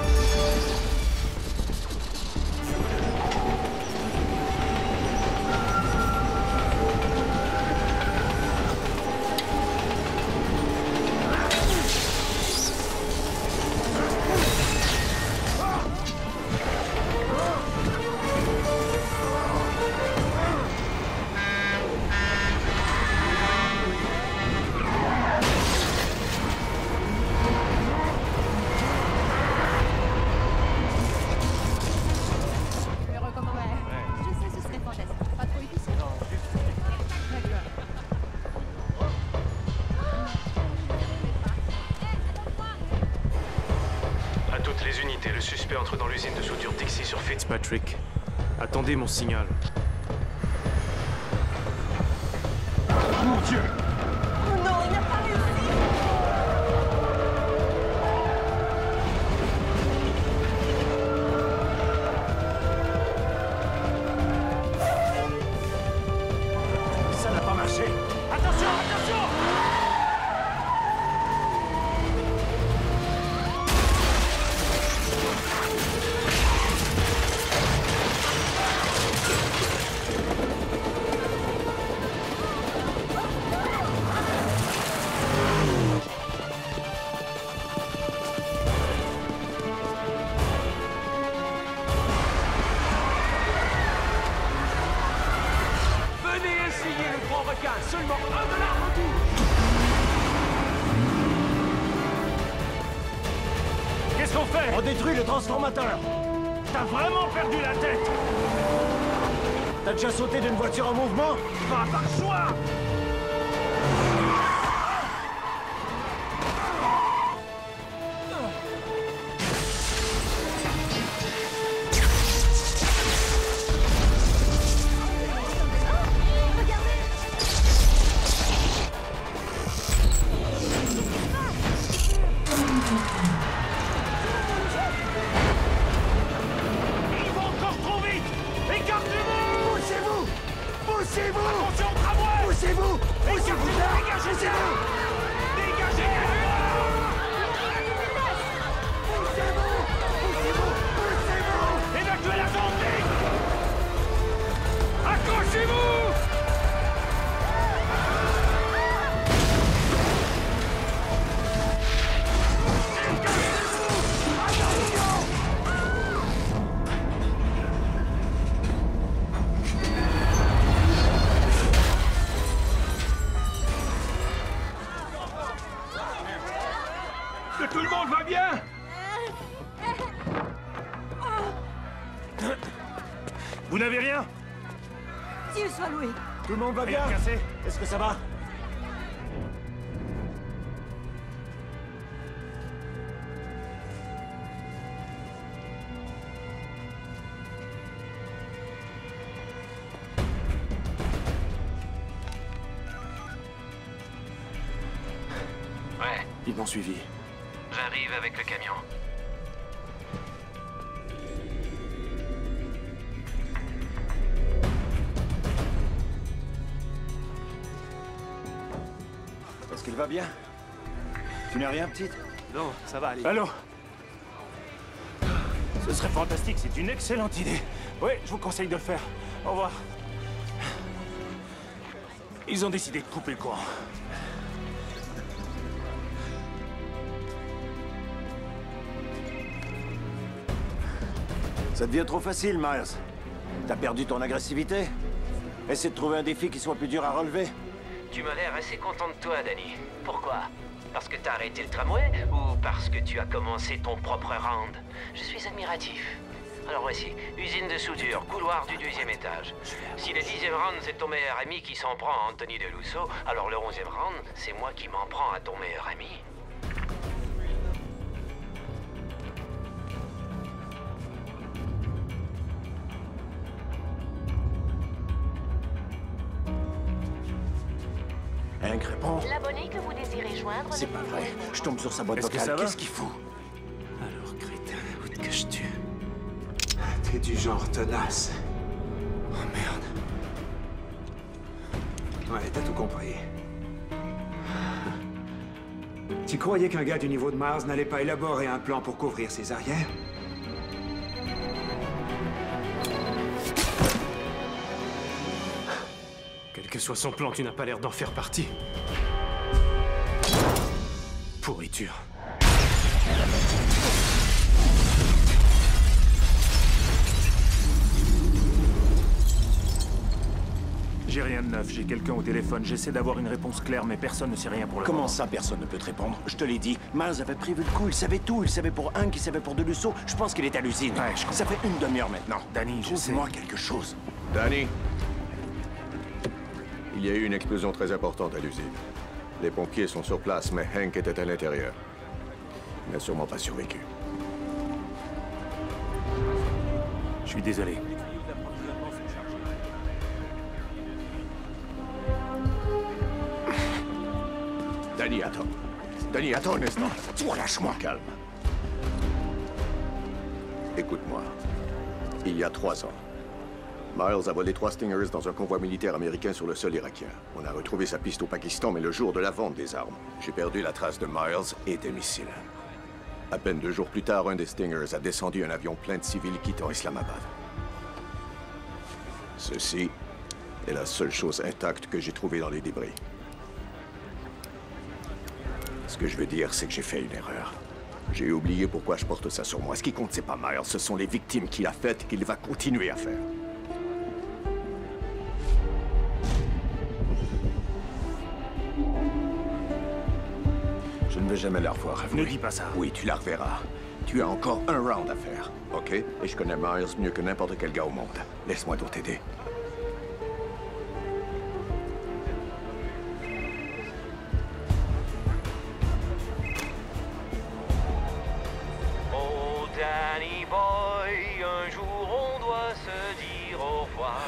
toutes les unités, le suspect entre dans l'usine de soudure Dixie sur Fitzpatrick. Attendez mon signal. Mon Dieu! Oh non, il n'a pas réussi! Ça n'a pas marché. Attention, attention! Seulement un de l'arme en tout. Qu'est-ce qu'on fait? On détruit le transformateur. T'as vraiment perdu la tête. T'as déjà sauté d'une voiture en mouvement? Pas par choix. Tout le monde va bien? Vous n'avez rien? Dieu soit loué. Tout le monde va bien? Est-ce que ça va? Ouais, Ils m'ont suivi. j'arrive avec le camion. Est-ce qu'il va bien? Tu n'as rien, petite? Non, ça va aller. Allô? Ce serait fantastique, c'est une excellente idée. Oui, je vous conseille de le faire. Au revoir. Ils ont décidé de couper le courant. Ça devient trop facile, Miles. T'as perdu ton agressivité? Essaie de trouver un défi qui soit plus dur à relever. Tu m'as l'air assez content de toi, Danny. Pourquoi? Parce que t'as arrêté le tramway ou parce que tu as commencé ton propre round? Je suis admiratif. Alors voici, usine de soudure, couloir du 2e étage. Si le 10e round c'est ton meilleur ami qui s'en prend à Anthony DeLusso, alors le 11e round, c'est moi qui m'en prends à ton meilleur ami. Hank, réponds. L'abonné que vous désirez joindre... C'est pas vrai. Je tombe sur sa boîte Est-ce que vocale. ça va? Qu'est-ce qu'il fout? Alors, crétin, où te caches-tu? T'es du genre tenace. Oh merde. Ouais, t'as tout compris. Tu croyais qu'un gars du niveau de Mars n'allait pas élaborer un plan pour couvrir ses arrières? Quel que soit son plan, tu n'as pas l'air d'en faire partie. Pourriture. J'ai rien de neuf, j'ai quelqu'un au téléphone. J'essaie d'avoir une réponse claire, mais personne ne sait rien pour le moment. Comment ça, personne ne peut te répondre? Je te l'ai dit. Miles avait prévu le coup, il savait tout. Il savait pour Hank, il savait pour DeLusso. Je pense qu'il est à l'usine. Ouais, je comprends. Ça fait une demi-heure maintenant. Danny, je sais. Trouve-moi quelque chose. Danny, il y a eu une explosion très importante à l'usine. Les pompiers sont sur place, mais Hank était à l'intérieur. Il n'a sûrement pas survécu. Je suis désolé. Danny, attends. Danny, attends un instant. Toi, lâche-moi. Calme. Écoute-moi. Il y a 3 ans, Miles a volé 3 Stingers dans un convoi militaire américain sur le sol irakien. On a retrouvé sa piste au Pakistan, mais le jour de la vente des armes. J'ai perdu la trace de Miles et des missiles. À peine 2 jours plus tard, un des Stingers a descendu un avion plein de civils quittant Islamabad. Ceci est la seule chose intacte que j'ai trouvée dans les débris. Ce que je veux dire, c'est que j'ai fait une erreur. J'ai oublié pourquoi je porte ça sur moi. Ce qui compte, c'est pas Miles, ce sont les victimes qu'il a faites et qu'il va continuer à faire. Je ne vais jamais la revoir. Ne dis pas ça. Oui, tu la reverras. Tu as encore un round à faire, OK? Et je connais Miles mieux que n'importe quel gars au monde. Laisse-moi donc t'aider. Oh, Danny boy, un jour on doit se dire au revoir.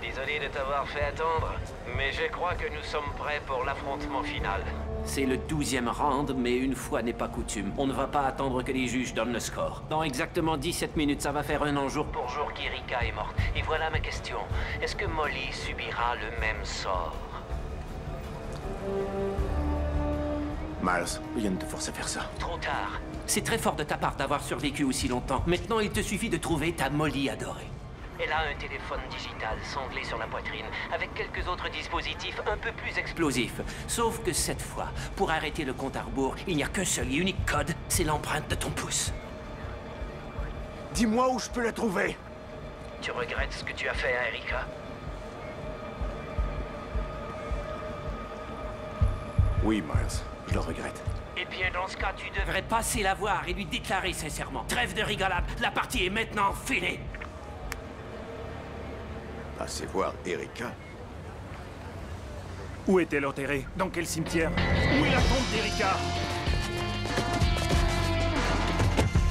Désolé de t'avoir fait attendre, mais je crois que nous sommes prêts pour l'affrontement final. C'est le 12e round, mais une fois n'est pas coutume. On ne va pas attendre que les juges donnent le score. Dans exactement 17 minutes, ça va faire 1 an jour pour jour qu'Erika est morte. Et voilà ma question. Est-ce que Molly subira le même sort? Miles, rien ne te force à faire ça. Trop tard. C'est très fort de ta part d'avoir survécu aussi longtemps. Maintenant, il te suffit de trouver ta Molly adorée. Elle a un téléphone digital sanglé sur la poitrine, avec quelques autres dispositifs un peu plus explosifs. Sauf que cette fois, pour arrêter le compte à rebours, il n'y a qu'un seul et unique code, c'est l'empreinte de ton pouce. Dis-moi où je peux la trouver. Tu regrettes ce que tu as fait à Erika? Oui, Miles, je le regrette. Eh bien, dans ce cas, tu devrais passer la voir et lui déclarer sincèrement. Trêve de rigolade, la partie est maintenant finie. Passez voir Erika. Où est-elle enterrée? Dans quel cimetière? Où est la tombe d'Erika?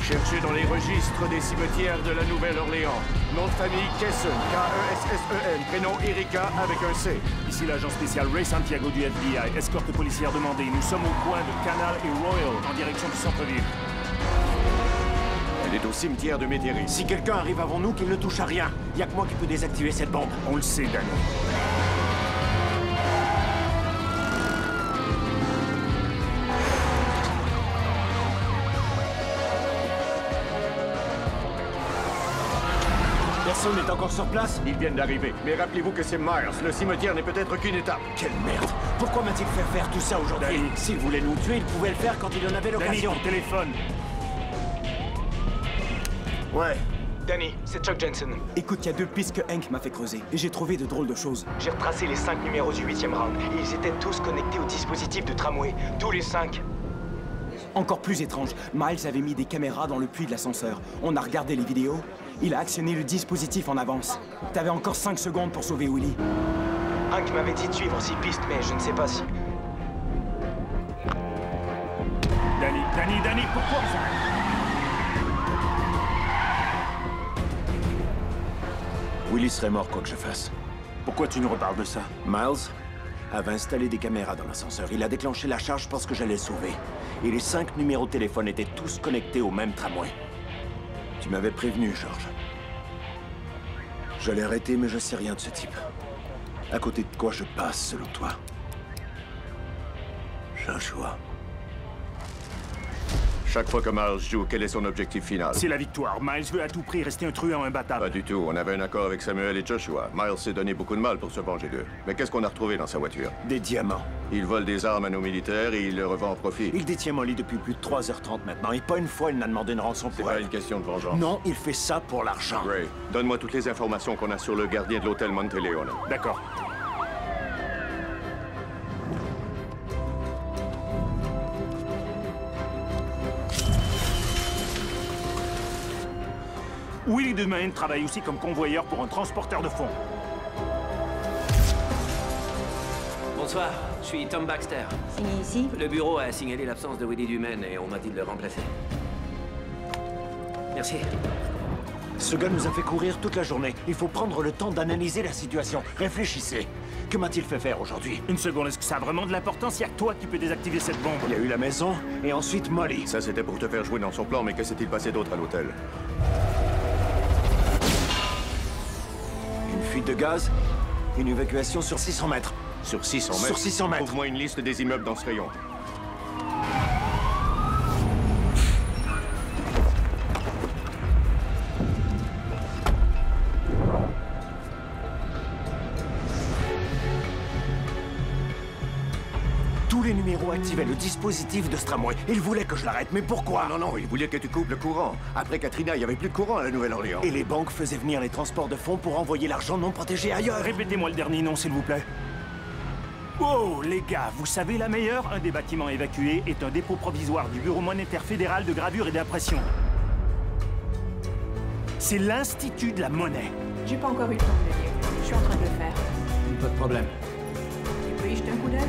Cherchez dans les registres des cimetières de la Nouvelle-Orléans. Nom de famille Kesson, K-E-S-S-E-N. Prénom Erika avec un C. Ici l'agent spécial Ray Santiago du FBI. Escorte policière demandée. Nous sommes au coin de Canal et Royal, en direction du centre-ville. Elle est au cimetière de Métairie. Si quelqu'un arrive avant nous, qu'il ne touche à rien. Il n'y a que moi qui peux désactiver cette bombe. On le sait, Danny. Personne n'est encore sur place? Ils viennent d'arriver. Mais rappelez-vous que c'est Myers. Le cimetière n'est peut-être qu'une étape. Quelle merde! Pourquoi m'a-t-il fait faire tout ça aujourd'hui? S'il voulait nous tuer, il pouvait le faire quand il en avait l'occasion. Danny, ton téléphone. Ouais. Danny, c'est Chuck Jensen. Écoute, il y a 2 pistes que Hank m'a fait creuser. Et j'ai trouvé de drôles de choses. J'ai retracé les 5 numéros du 8e round. Et ils étaient tous connectés au dispositif de tramway. Tous les 5. Encore plus étrange, Miles avait mis des caméras dans le puits de l'ascenseur. On a regardé les vidéos. Il a actionné le dispositif en avance. T'avais encore 5 secondes pour sauver Willy. Hank m'avait dit de suivre 6 pistes, mais je ne sais pas si... Danny, pourquoi ça? Willy serait mort quoi que je fasse. Pourquoi tu nous reparles de ça? Miles avait installé des caméras dans l'ascenseur. Il a déclenché la charge parce que j'allais sauver. Et les 5 numéros de téléphone étaient tous connectés au même tramway. Tu m'avais prévenu, George. Je l'ai arrêté, mais je sais rien de ce type. À côté de quoi je passe, selon toi? Joshua. Chaque fois que Miles joue, quel est son objectif final? C'est la victoire. Miles veut à tout prix rester un truand imbattable. Pas du tout. On avait un accord avec Samuel et Joshua. Miles s'est donné beaucoup de mal pour se venger d'eux. Mais qu'est-ce qu'on a retrouvé dans sa voiture? Des diamants. Il vole des armes à nos militaires et il les revend en profit. Il détient Molly depuis plus de 3h30 maintenant. Et pas une fois, il n'a demandé une rançon pour elle. C'est pas une question de vengeance. Non, il fait ça pour l'argent. Ray, donne-moi toutes les informations qu'on a sur le gardien de l'hôtel Monteleone. D'accord. Willy Demain travaille aussi comme convoyeur pour un transporteur de fonds. Bonsoir, je suis Tom Baxter. Signé ici? Le bureau a signalé l'absence de Willy Dumaine et on m'a dit de le remplacer. Merci. Ce gars nous a fait courir toute la journée. Il faut prendre le temps d'analyser la situation. Réfléchissez. Que m'a-t-il fait faire aujourd'hui? Une seconde, est-ce que ça a vraiment de l'importance? Il y a que toi qui peux désactiver cette bombe. Il y a eu la maison, et ensuite Molly. Ça, c'était pour te faire jouer dans son plan, mais que s'est-il passé d'autre à l'hôtel? Une fuite de gaz, une évacuation sur 600 mètres. Sur 600 mètres? Sur 600 mètres. Trouve-moi une liste des immeubles dans ce rayon. Tous les numéros activaient le dispositif de ce tramway. Il voulait que je l'arrête, mais pourquoi? Non, non, il voulait que tu coupes le courant. Après Katrina, il n'y avait plus de courant à la Nouvelle-Orléans. Et les banques faisaient venir les transports de fonds pour envoyer l'argent non protégé ailleurs. Répétez-moi le dernier nom, s'il vous plaît. Oh, les gars, vous savez la meilleure? Un des bâtiments évacués est un dépôt provisoire du Bureau monétaire fédéral de gravure et d'impression. C'est l'Institut de la monnaie. J'ai pas encore eu le temps de le lire. Je suis en train de le faire. Pas de problème. Tu peux y jeter un coup d'œil?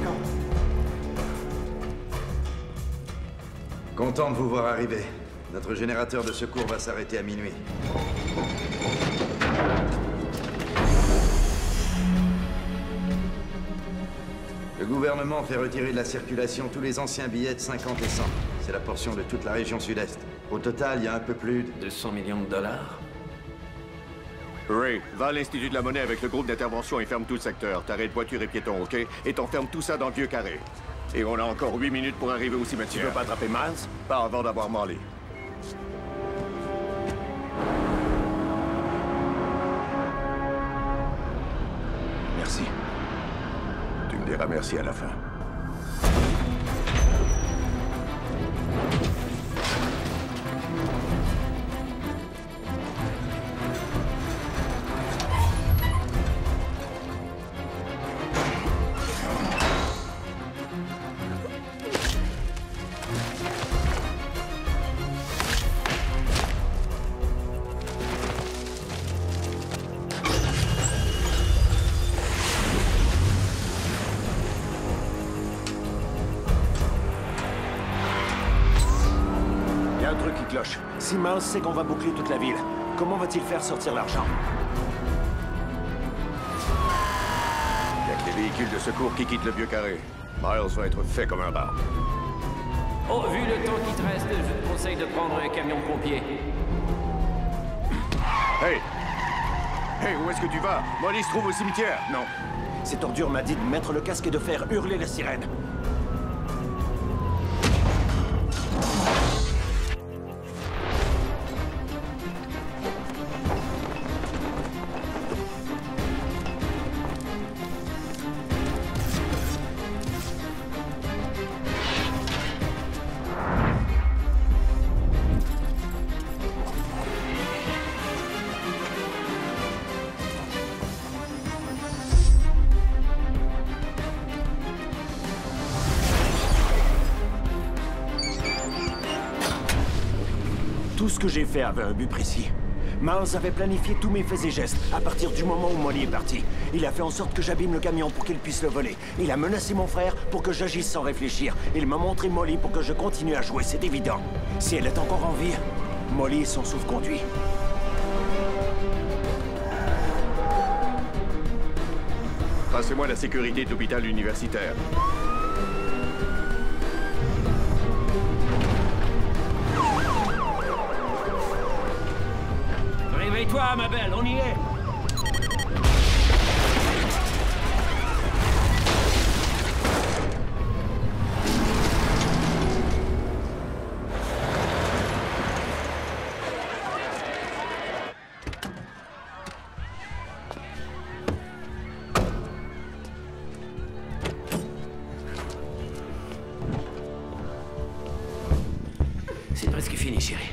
Content de vous voir arriver. Notre générateur de secours va s'arrêter à minuit. Le gouvernement fait retirer de la circulation tous les anciens billets de 50 et 100. C'est la portion de toute la région sud-est. Au total, il y a un peu plus de... 200 millions de dollars? Ray, va à l'Institut de la Monnaie avec le groupe d'intervention et ferme tout le secteur. T'arrêtes voitures et piétons, OK? Et t'enfermes tout ça dans le vieux carré. Et on a encore 8 minutes pour arriver au cimetière. Tu veux pas attraper Miles? Pas avant d'avoir Molly. Merci. Tu me diras merci à la fin. Si Miles sait qu'on va boucler toute la ville, comment va-t-il faire sortir l'argent? Il n'y a que les véhicules de secours qui quittent le vieux carré. Miles va être fait comme un rat. Oh, vu le temps qui te reste, je te conseille de prendre un camion de pompiers. Hey! Hey, où est-ce que tu vas? Molly se trouve au cimetière. Non. Cette ordure m'a dit de mettre le casque et de faire hurler la sirène. Tout ce que j'ai fait avait un but précis. Miles avait planifié tous mes faits et gestes à partir du moment où Molly est partie. Il a fait en sorte que j'abîme le camion pour qu'il puisse le voler. Il a menacé mon frère pour que j'agisse sans réfléchir. Il m'a montré Molly pour que je continue à jouer, c'est évident. Si elle est encore en vie, Molly est son sauve-conduit. Passez-moi la sécurité de l'hôpital universitaire. Réveille-toi, ma belle, on y est! C'est presque fini, chérie.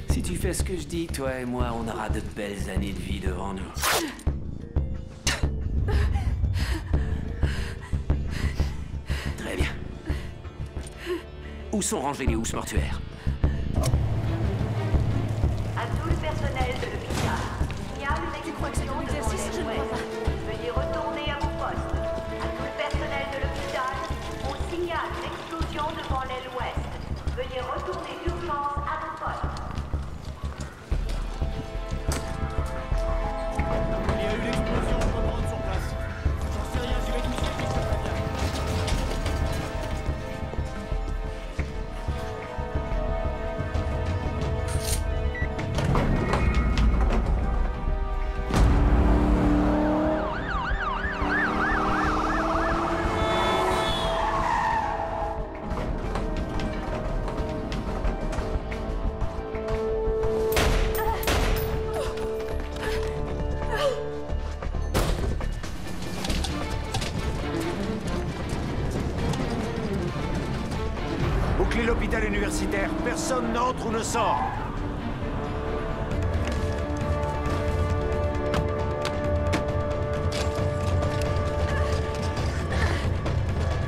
Si tu fais ce que je dis, toi et moi, on aura de belles années de vie devant nous. Très bien. Où sont rangés les housses mortuaires? À tout le personnel de l'hôpital, il y a une explosion devant l'aile ouest. Veuillez retourner à vos postes. À tout le personnel de l'hôpital, on signale une explosion devant l'aile ouest. Veuillez retourner d'urgence à vos postes. l'hôpital universitaire. Personne n'entre ou ne sort.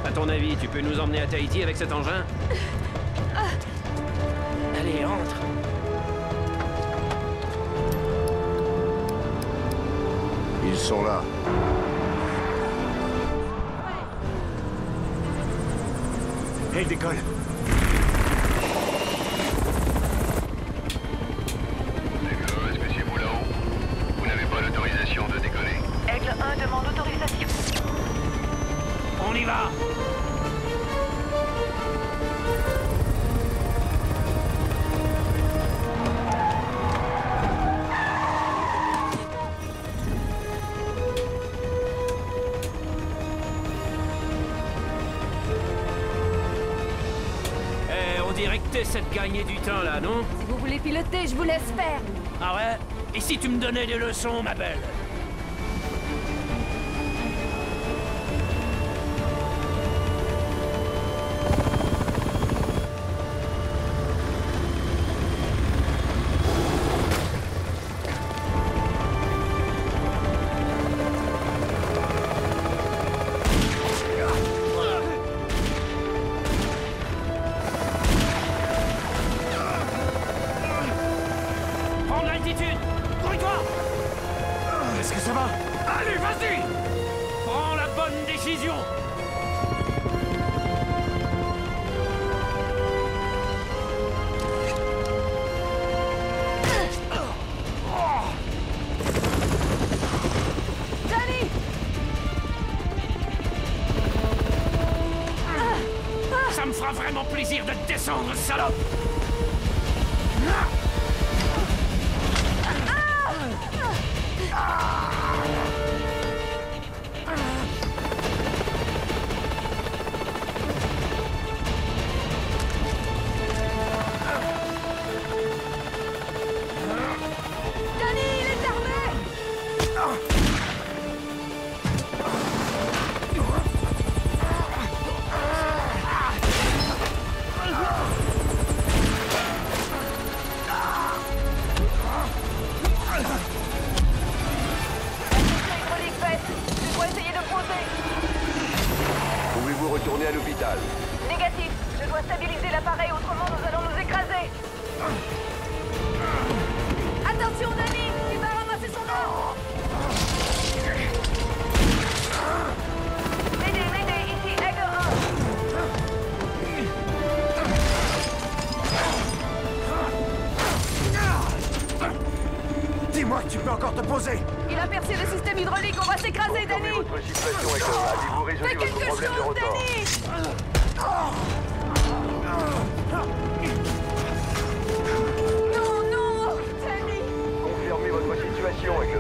À ton avis, tu peux nous emmener à Tahiti avec cet engin? Allez, entre. Ils sont là. Elle décolle. Est-ce que c'est vous là-haut? Vous n'avez pas l'autorisation de décoller. Aigle 1 demande autorisation. On y va! On dirait que t'essaies de gagner du temps là, non? Si vous voulez piloter, je vous laisse faire. Ah ouais? Et si tu me donnais des leçons, ma belle? Prends l'altitude! Grouille-toi! Est-ce que ça va? Allez, vas-y! Prends la bonne décision! Danny! Ça me fera vraiment plaisir de te descendre, salope! Danny, il est armé! Hydraulique faite. Je dois essayer de poser. Pouvez-vous retourner à l'hôpital? Négatif. Je dois stabiliser l'appareil, autrement nous allons nous écraser. Attention, Danny! Il va ramasser son arme! M'aider, ici Aigle 1. Dis-moi que tu peux encore te poser. Il a percé le système hydraulique, on va s'écraser, Danny! Votre situation est comment? Avez-vous Fais résolu quelque votre problème de chose, rotor? Danny! Non, Danny! Confirmez votre situation, Aigle 1.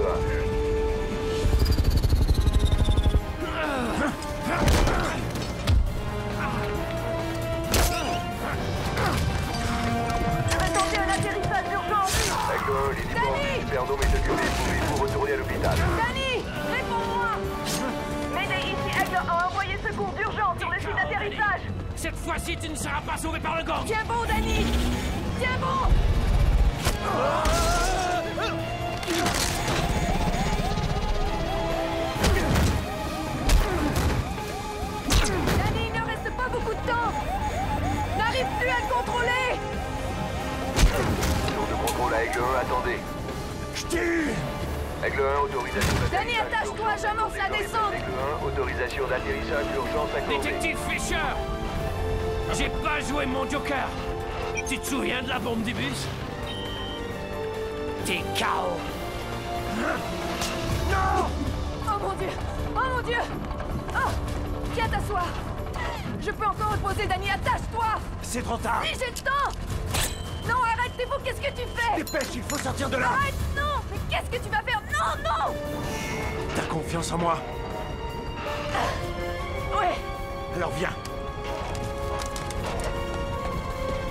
Je vais tenter un atterrissage d'urgence. Aigle 1, l'héliporte du Superdome est occupé. Pouvez-vous retourner à l'hôpital? Danny, réponds-moi. M'aider, ici Aigle 1. Envoyez secours d'urgence sur le site d'atterrissage. Cette fois-ci, tu ne seras pas sauvé par le gang! Tiens bon, Danny! Tiens bon! Danny, il ne reste pas beaucoup de temps! N'arrive plus à le contrôler! Tour de contrôle à Aigle 1, attendez. Je tire! Aigle 1, autorisation d'atterrissage. Danny, attache-toi, j'amorce la descente! Aigle 1, autorisation d'atterrissage d'urgence accordée. Détective Fisher! J'ai pas joué mon joker! Tu te souviens de la bombe du bus? T'es KO! Non! Oh mon Dieu! Oh mon Dieu! Oh! Viens t'asseoir! Je peux encore reposer, Danny, attache-toi! C'est trop tard! Si, j'ai le temps! Non, arrête, c'est fou, qu'est-ce que tu fais? Dépêche, il faut sortir de là! Arrête, non! Mais qu'est-ce que tu vas faire? Non, non! T'as confiance en moi? Ouais! Alors viens!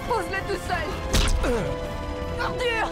Pose-le tout seul! Ordure!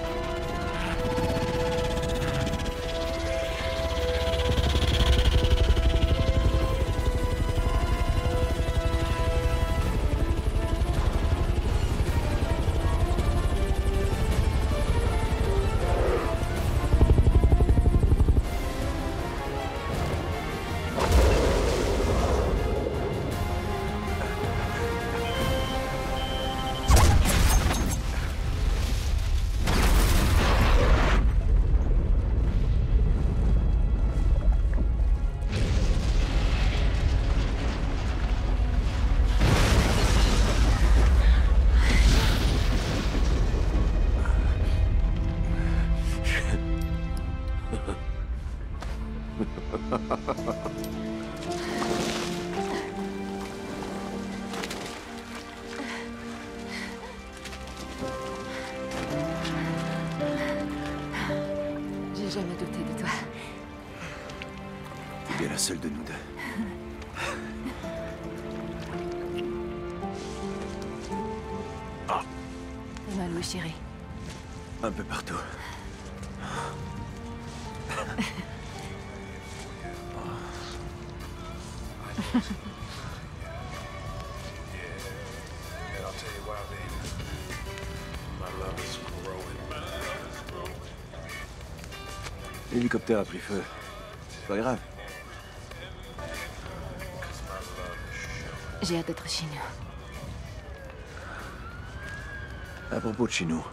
J'ai jamais douté de toi. T'es bien la seule de nous deux. T'as mal où, chérie? Un peu partout. L'hélicoptère a pris feu. C'est pas grave. J'ai hâte d'être chez nous. À propos de chez nous,